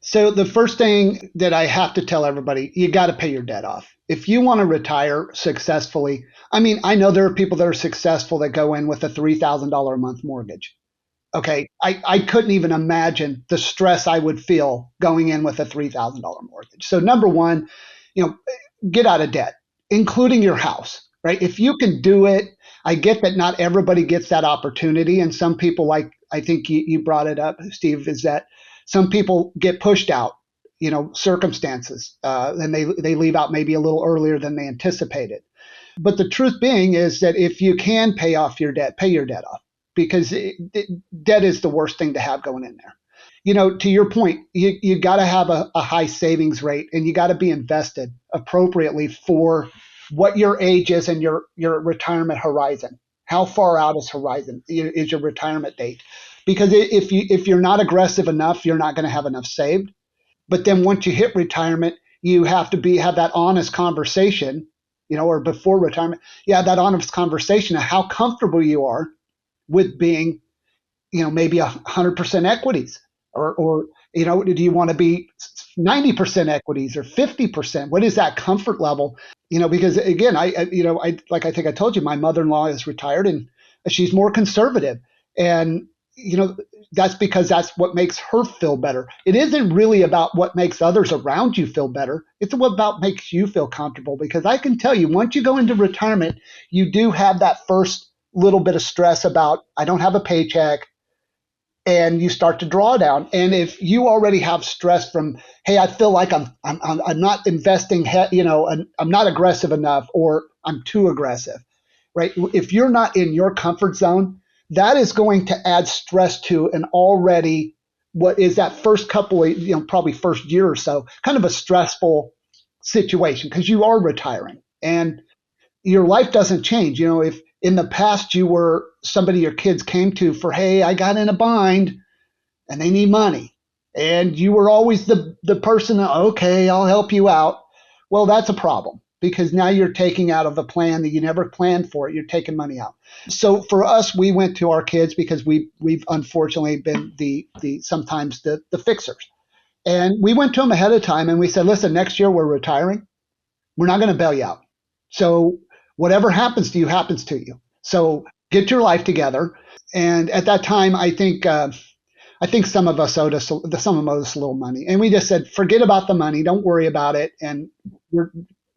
Speaker 3: So the first thing that I have to tell everybody, you got to pay your debt off. If you want to retire successfully, I mean, I know there are people that are successful that go in with a $3,000 a month mortgage. Okay, I couldn't even imagine the stress I would feel going in with a $3,000 mortgage. So number one, get out of debt, including your house, right? If you can do it, I get that not everybody gets that opportunity. And some people, I think you brought it up, Steve, is that some people get pushed out, circumstances, and they leave out maybe a little earlier than they anticipated. But the truth being is that if you can pay off your debt, pay your debt off, because debt is the worst thing to have going in there. To your point, you got to have a high savings rate, and you got to be invested appropriately for what your age is and your retirement horizon. How far out is your retirement date? Because if you're not aggressive enough, you're not going to have enough saved. But then once you hit retirement, you have to have that honest conversation, or before retirement, that honest conversation of how comfortable you are with being, maybe 100% equities, or do you want to be 90% equities or 50%? What is that comfort level? Because again, I think I told you, my mother-in-law is retired and she's more conservative, and that's because that's what makes her feel better. It isn't really about what makes others around you feel better. It's what makes you feel comfortable. Because I can tell you, once you go into retirement, you do have that first little bit of stress about, I don't have a paycheck, and you start to draw down. And if you already have stress from, hey, I feel like I'm not investing, I'm not aggressive enough, or I'm too aggressive, right? If you're not in your comfort zone, that is going to add stress to an already, what is that first couple of, probably first year or so, kind of a stressful situation, because you are retiring and your life doesn't change. If in the past you were somebody your kids came to for, hey, I got in a bind and they need money, and you were always the person, okay, I'll help you out. Well, that's a problem because now you're taking out of the plan that you never planned for. You're taking money out. So for us, we went to our kids because we've unfortunately been the sometimes the fixers. And we went to them ahead of time and we said, listen, next year we're retiring. We're not going to bail you out. So whatever happens to you happens to you. So get your life together. And at that time, I think some of us owed us some of us a little money, and we just said, forget about the money, don't worry about it, and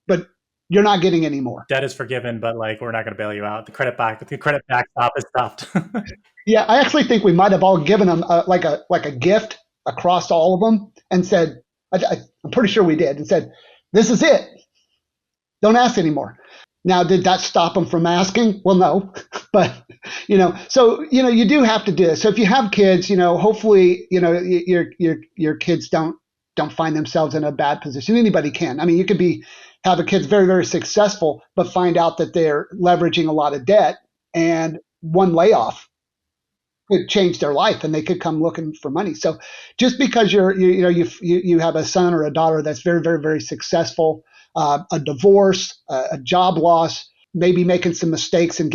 Speaker 3: but you're not getting any more.
Speaker 2: Debt is forgiven, but like we're not going to bail you out. The credit backstop is stopped.
Speaker 3: Yeah, I actually think we might have all given them like a gift across all of them, and said, I'm pretty sure we did, and said, this is it. Don't ask anymore. Now, did that stop them from asking? Well, no, but so you do have to do this. So if you have kids, hopefully, your kids don't find themselves in a bad position. Anybody can. I mean, you could have a kid's very, very successful, but find out that they're leveraging a lot of debt, and one layoff could change their life, and they could come looking for money. So just because you have a son or a daughter that's very, very, very successful, a divorce, a job loss, maybe making some mistakes and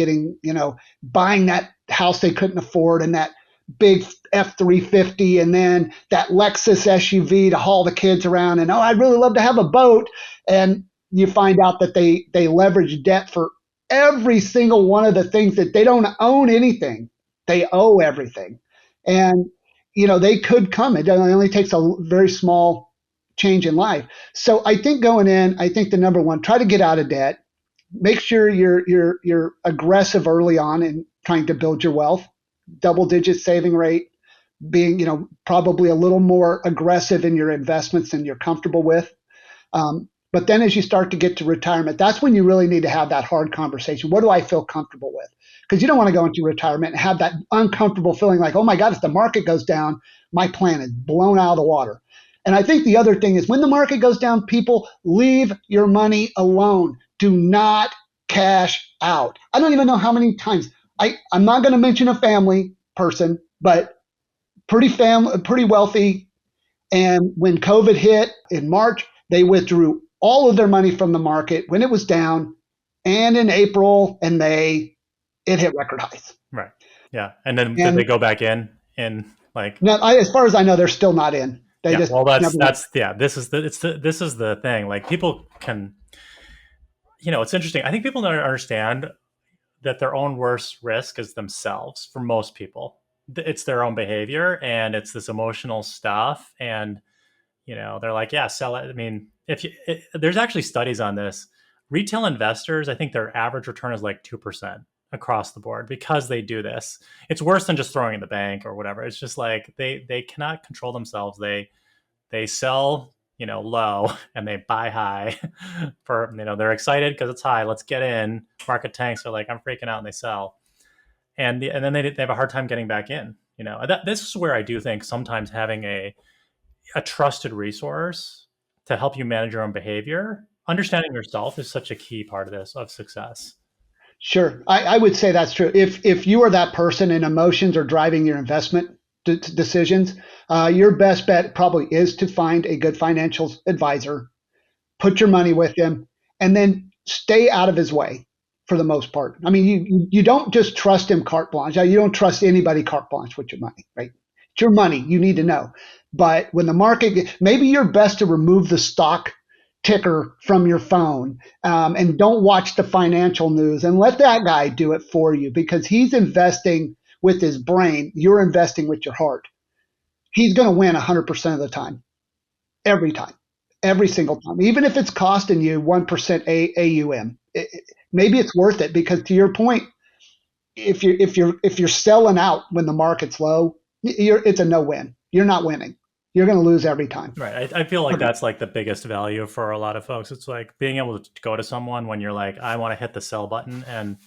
Speaker 3: buying that house they couldn't afford and that big F-350 and then that Lexus SUV to haul the kids around, and I'd really love to have a boat, and you find out that they leverage debt for every single one of the things that they don't own anything. They owe everything. And they could come. It only takes a very small change in life. So I think going in, I think the number one, try to get out of debt. Make sure you're aggressive early on in trying to build your wealth. Double-digit saving rate, being probably a little more aggressive in your investments than you're comfortable with. But then as you start to get to retirement, that's when you really need to have that hard conversation. What do I feel comfortable with? Because you don't want to go into retirement and have that uncomfortable feeling like, oh my God, if the market goes down, my plan is blown out of the water. And I think the other thing is when the market goes down, people, leave your money alone. Do not cash out. I don't even know how many times. I'm not going to mention a family person, but pretty wealthy. And when COVID hit in March, they withdrew all of their money from the market when it was down. And in April and May, it hit record highs.
Speaker 2: Right. Yeah. And then did they go back in like?
Speaker 3: No, as far as I know, they're still not in. They
Speaker 2: yeah.
Speaker 3: just
Speaker 2: Well, this is the thing. Like people can, it's interesting. I think people don't understand that their own worst risk is themselves for most people. It's their own behavior and it's this emotional stuff. And, they're like, yeah, sell it. I mean, there's actually studies on this. Retail investors, I think their average return is like 2% across the board because they do this. It's worse than just throwing in the bank or whatever. It's just like they cannot control themselves. They sell, low and they buy high for, they're excited because it's high. Let's get in. Market tanks. They're like, I'm freaking out, and they sell. And then they have a hard time getting back in. This is where I do think sometimes having a trusted resource to help you manage your own behavior, understanding yourself is such a key part of this, of success.
Speaker 3: Sure. I would say that's true. If you are that person and emotions are driving your investment decisions, your best bet probably is to find a good financial advisor, put your money with him, and then stay out of his way for the most part. I mean, you don't just trust him carte blanche. You don't trust anybody carte blanche with your money, right? It's your money. You need to know. But when the market, maybe you're best to remove the stock ticker from your phone and don't watch the financial news and let that guy do it for you because he's investing with his brain. You're investing with your heart. He's going to win 100% of the time, every time, every single time, even if it's costing you 1% AUM. Maybe it's worth it because to your point, if you're selling out when the market's low, it's a no win. You're not winning. You're going to lose every time.
Speaker 2: Right. I feel like that's like the biggest value for a lot of folks. It's like being able to go to someone when you're like, I want to hit the sell button, and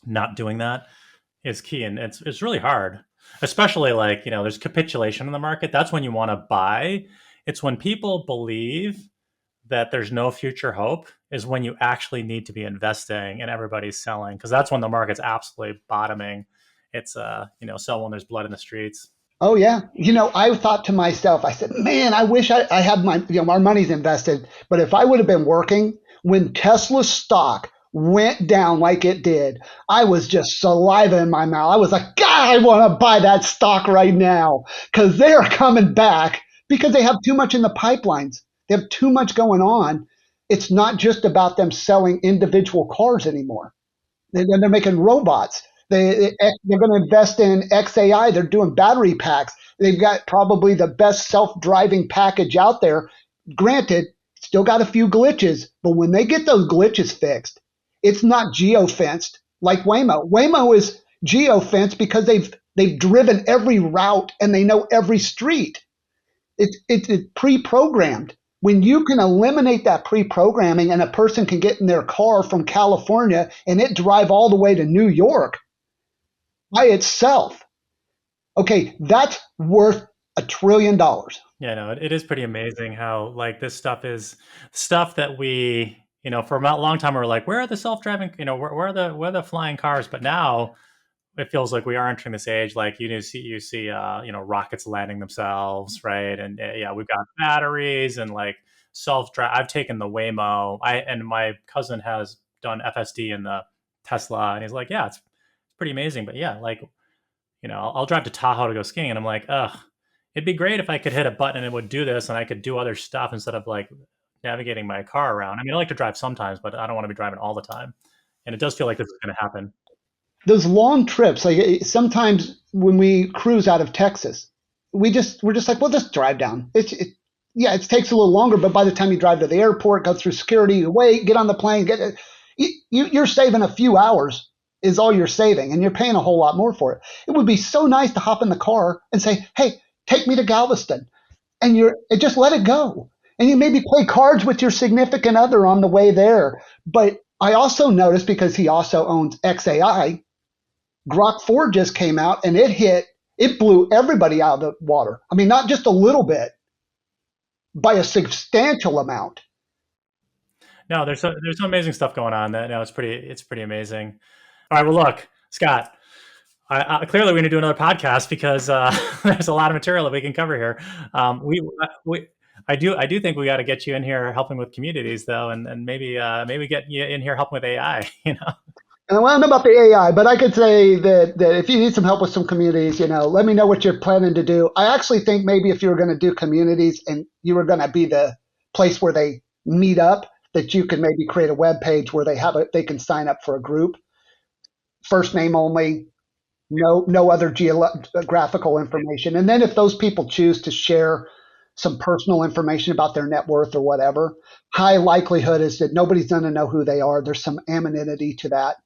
Speaker 2: not doing that is key. And it's really hard, especially like, there's capitulation in the market. That's when you want to buy. It's when people believe that there's no future hope is when you actually need to be investing and everybody's selling. Cause that's when the market's absolutely bottoming. It's, sell when there's blood in the streets.
Speaker 3: Oh yeah. I thought to myself, I said, man, I wish I had our money's invested. But if I would have been working when Tesla's stock went down like it did, I was just saliva in my mouth. I was like, God, I want to buy that stock right now because they're coming back because they have too much in the pipelines. They have too much going on. It's not just about them selling individual cars anymore. They're making robots. They're going to invest in XAI. They're doing battery packs. They've got probably the best self-driving package out there. Granted, still got a few glitches, but when they get those glitches fixed, it's not geo-fenced like Waymo. Waymo is geo-fenced because they've driven every route and they know every street. It's pre-programmed. When you can eliminate that pre-programming and a person can get in their car from California and it drive all the way to New York by itself, okay, that's worth $1 trillion.
Speaker 2: Yeah, no, it is pretty amazing how like this stuff is stuff that we, for a long time we were like, where are the self-driving, where are the flying cars? But now it feels like we are entering this age. Like you see, rockets landing themselves, right? And yeah, we've got batteries and like self-drive. I've taken the Waymo. And my cousin has done FSD in the Tesla, and he's like, yeah, it's pretty amazing. But yeah, like I'll drive to Tahoe to go skiing, and I'm like, ugh, it'd be great if I could hit a button and it would do this, and I could do other stuff instead of like navigating my car around. I mean, I like to drive sometimes, but I don't want to be driving all the time. And it does feel like this is going to happen.
Speaker 3: Those long trips, like sometimes when we cruise out of Texas, we're just like, well, just drive down. Yeah, it takes a little longer, but by the time you drive to the airport, go through security, you wait, get on the plane, you're saving a few hours is all you're saving, and you're paying a whole lot more for it. It would be so nice to hop in the car and say, hey, take me to Galveston, and just let it go. And you maybe play cards with your significant other on the way there. But I also noticed, because he also owns XAI, Grok 4 just came out and it blew everybody out of the water. I mean, not just a little bit, by a substantial amount.
Speaker 2: No, there's some amazing stuff going on. That no, it's pretty amazing. All right, well, look, Scott, clearly we're going to do another podcast because there's a lot of material that we can cover here. I do think we got to get you in here helping with communities though, and maybe get you in here helping with AI.
Speaker 3: And I don't know about the AI, but I could say that if you need some help with some communities, let me know what you're planning to do. I actually think maybe if you were going to do communities and you were going to be the place where they meet up, that you could maybe create a web page where they can sign up for a group, first name only, no other geographical information. And then if those people choose to share some personal information about their net worth or whatever, high likelihood is that nobody's going to know who they are. There's some anonymity to that.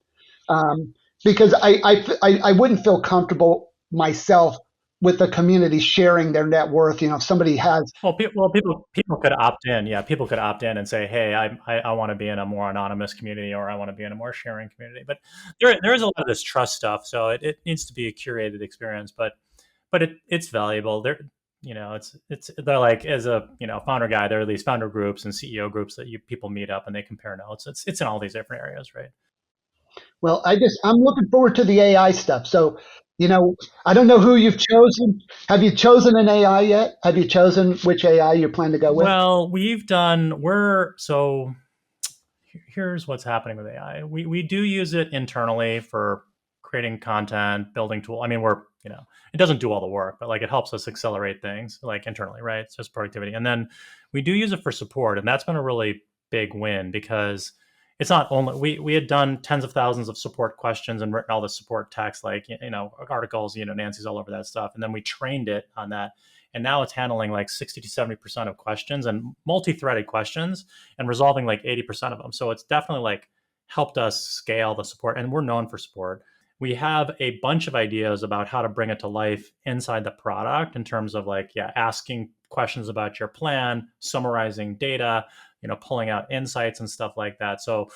Speaker 3: Because I wouldn't feel comfortable myself with the community sharing their net worth. If somebody has,
Speaker 2: people could opt in. Yeah, people could opt in and say, hey, I want to be in a more anonymous community, or I want to be in a more sharing community. But there is a lot of this trust stuff, so it needs to be a curated experience. But it's valuable. They're like, as a founder guy, there are these founder groups and CEO groups that people meet up and they compare notes. It's in all these different areas, right?
Speaker 3: well, I'm looking forward to the AI stuff. So, I don't know who you've chosen. Have you chosen an AI yet? Have you chosen which AI you plan to go with?
Speaker 2: Well, here's what's happening with AI. We do use it internally for creating content, building tool. I mean, it doesn't do all the work, but like it helps us accelerate things like internally, right? It's just productivity. And then we do use it for support. And that's been a really big win because it's not only, we had done tens of thousands of support questions and written all the support text, like, articles, Nancy's all over that stuff. And then we trained it on that. And now it's handling like 60 to 70% of questions and multi-threaded questions and resolving like 80% of them. So it's definitely like helped us scale the support, and we're known for support. We have a bunch of ideas about how to bring it to life inside the product in terms of like, asking questions about your plan, summarizing data, pulling out insights and stuff like that. So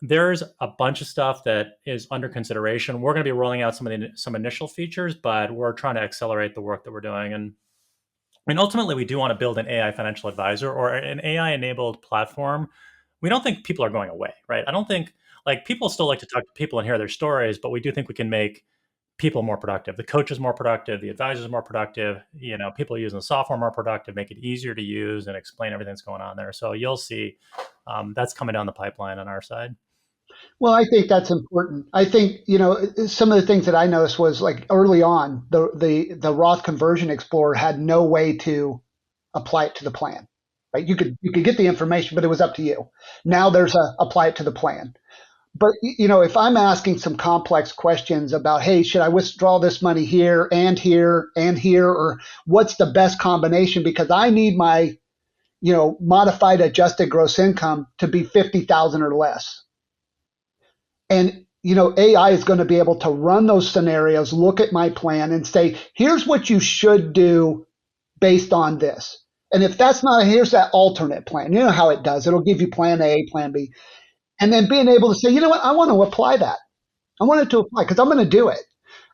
Speaker 2: there's a bunch of stuff that is under consideration. We're going to be rolling out some initial features, but we're trying to accelerate the work that we're doing. And I mean, ultimately, we do want to build an AI financial advisor or an AI-enabled platform. We don't think people are going away, right? I don't think, like, people still like to talk to people and hear their stories, but we do think we can make people more productive. The coach is more productive. The advisor is more productive. People using the software more productive, make it easier to use and explain everything that's going on there. So you'll see that's coming down the pipeline on our side.
Speaker 3: Well, I think that's important. I think, some of the things that I noticed was like early on, the Roth Conversion Explorer had no way to apply it to the plan, right? You could get the information, but it was up to you. Now there's a apply it to the plan. But if I'm asking some complex questions about, hey, should I withdraw this money here and here and here, or what's the best combination? Because I need my, modified adjusted gross income to be 50,000 or less. And AI is going to be able to run those scenarios, look at my plan, and say, here's what you should do based on this. And if that's not, here's that alternate plan. You know how it does. It'll give you plan A, plan B. And then being able to say, you know what, I want to apply that. I want it to apply because I'm going to do it.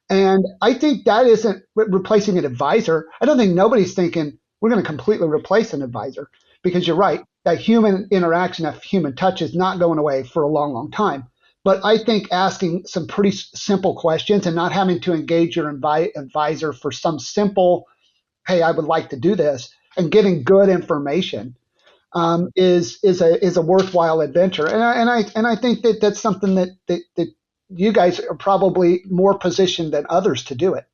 Speaker 3: And I think that isn't replacing an advisor. I don't think nobody's thinking we're going to completely replace an advisor, because you're right. That human interaction, that human touch is not going away for a long, long time. But I think asking some pretty simple questions and not having to engage your advisor for some simple, hey, I would like to do this, and getting good information is a worthwhile adventure, and I think that that's something that you guys are probably more positioned than others to do it,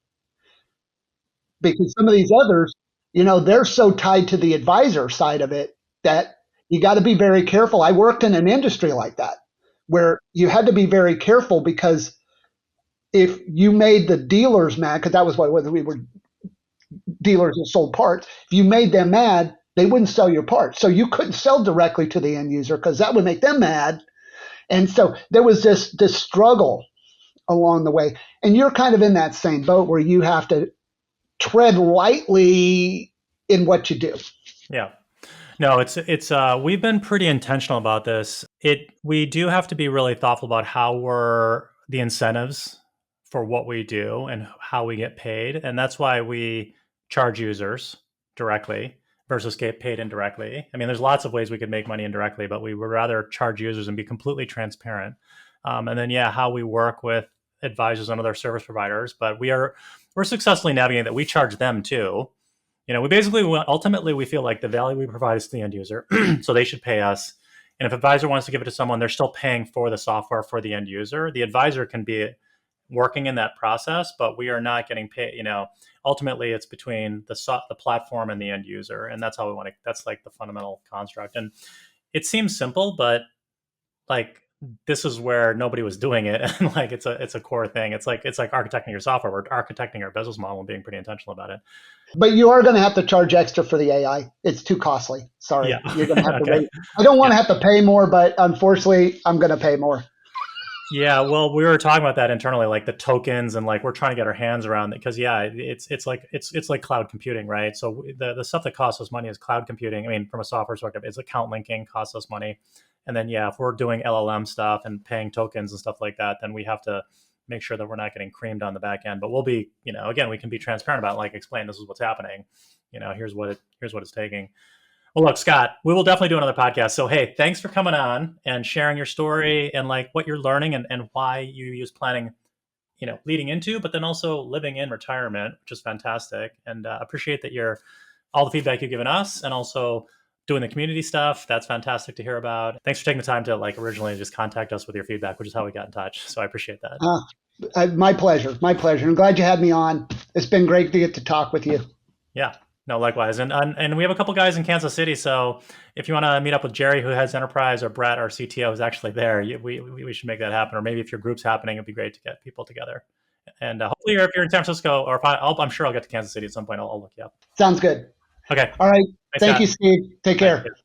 Speaker 3: because some of these others, they're so tied to the advisor side of it that you got to be very careful. I worked in an industry like that where you had to be very careful, because if you made the dealers mad, because that was what we were, dealers that sold parts, if you made them mad, they wouldn't sell your parts. So you couldn't sell directly to the end user because that would make them mad. And so there was this struggle along the way. And you're kind of in that same boat where you have to tread lightly in what you do.
Speaker 2: Yeah. No, it's we've been pretty intentional about this. We do have to be really thoughtful about how the incentives for what we do and how we get paid. And that's why we charge users directly versus get paid indirectly. I mean, there's lots of ways we could make money indirectly, but we would rather charge users and be completely transparent. And then, how we work with advisors and other service providers, but we're successfully navigating that. We charge them too. Ultimately, we feel like the value we provide is to the end user, so they should pay us. And if advisor wants to give it to someone, they're still paying for the software for the end user. The advisor can be working in that process, but we are not getting paid. Ultimately, it's between the platform and the end user, and that's how we want to. That's like the fundamental construct. And it seems simple, but like this is where nobody was doing it, and like it's a core thing. It's like architecting your software. We're architecting our business model and being pretty intentional about it.
Speaker 3: But you are going to have to charge extra for the AI. It's too costly. Sorry, you're going to have to
Speaker 2: Okay.
Speaker 3: wait. I don't want to have to pay more, but unfortunately, I'm going to pay more.
Speaker 2: Yeah, well, we were talking about that internally, like the tokens, and like we're trying to get our hands around it because it's like cloud computing, right? So the stuff that costs us money is cloud computing. I mean, from a software perspective, it's account linking costs us money, and then if we're doing LLM stuff and paying tokens and stuff like that, then we have to make sure that we're not getting creamed on the back end. But we'll be, again, we can be transparent about it, like explain this is what's happening. Here's what it's taking. Well, look, Scott, we will definitely do another podcast. So, hey, thanks for coming on and sharing your story and like what you're learning and why you use planning, leading into, but then also living in retirement, which is fantastic. And appreciate that all the feedback you've given us and also doing the community stuff. That's fantastic to hear about. Thanks for taking the time to originally just contact us with your feedback, which is how we got in touch. So I appreciate that.
Speaker 3: My pleasure. My pleasure. I'm glad you had me on. It's been great to get to talk with you.
Speaker 2: Yeah. No, likewise. And we have a couple guys in Kansas City. So if you want to meet up with Jerry, who heads enterprise, or Brett, our CTO, is actually there, we should make that happen. Or maybe if your group's happening, it'd be great to get people together. And hopefully if you're in San Francisco, or I'm sure I'll get to Kansas City at some point. I'll look you up.
Speaker 3: Sounds good.
Speaker 2: Okay.
Speaker 3: All right.
Speaker 2: Thanks,
Speaker 3: Thank
Speaker 2: Scott.
Speaker 3: you, Steve. Take care.
Speaker 2: Thanks.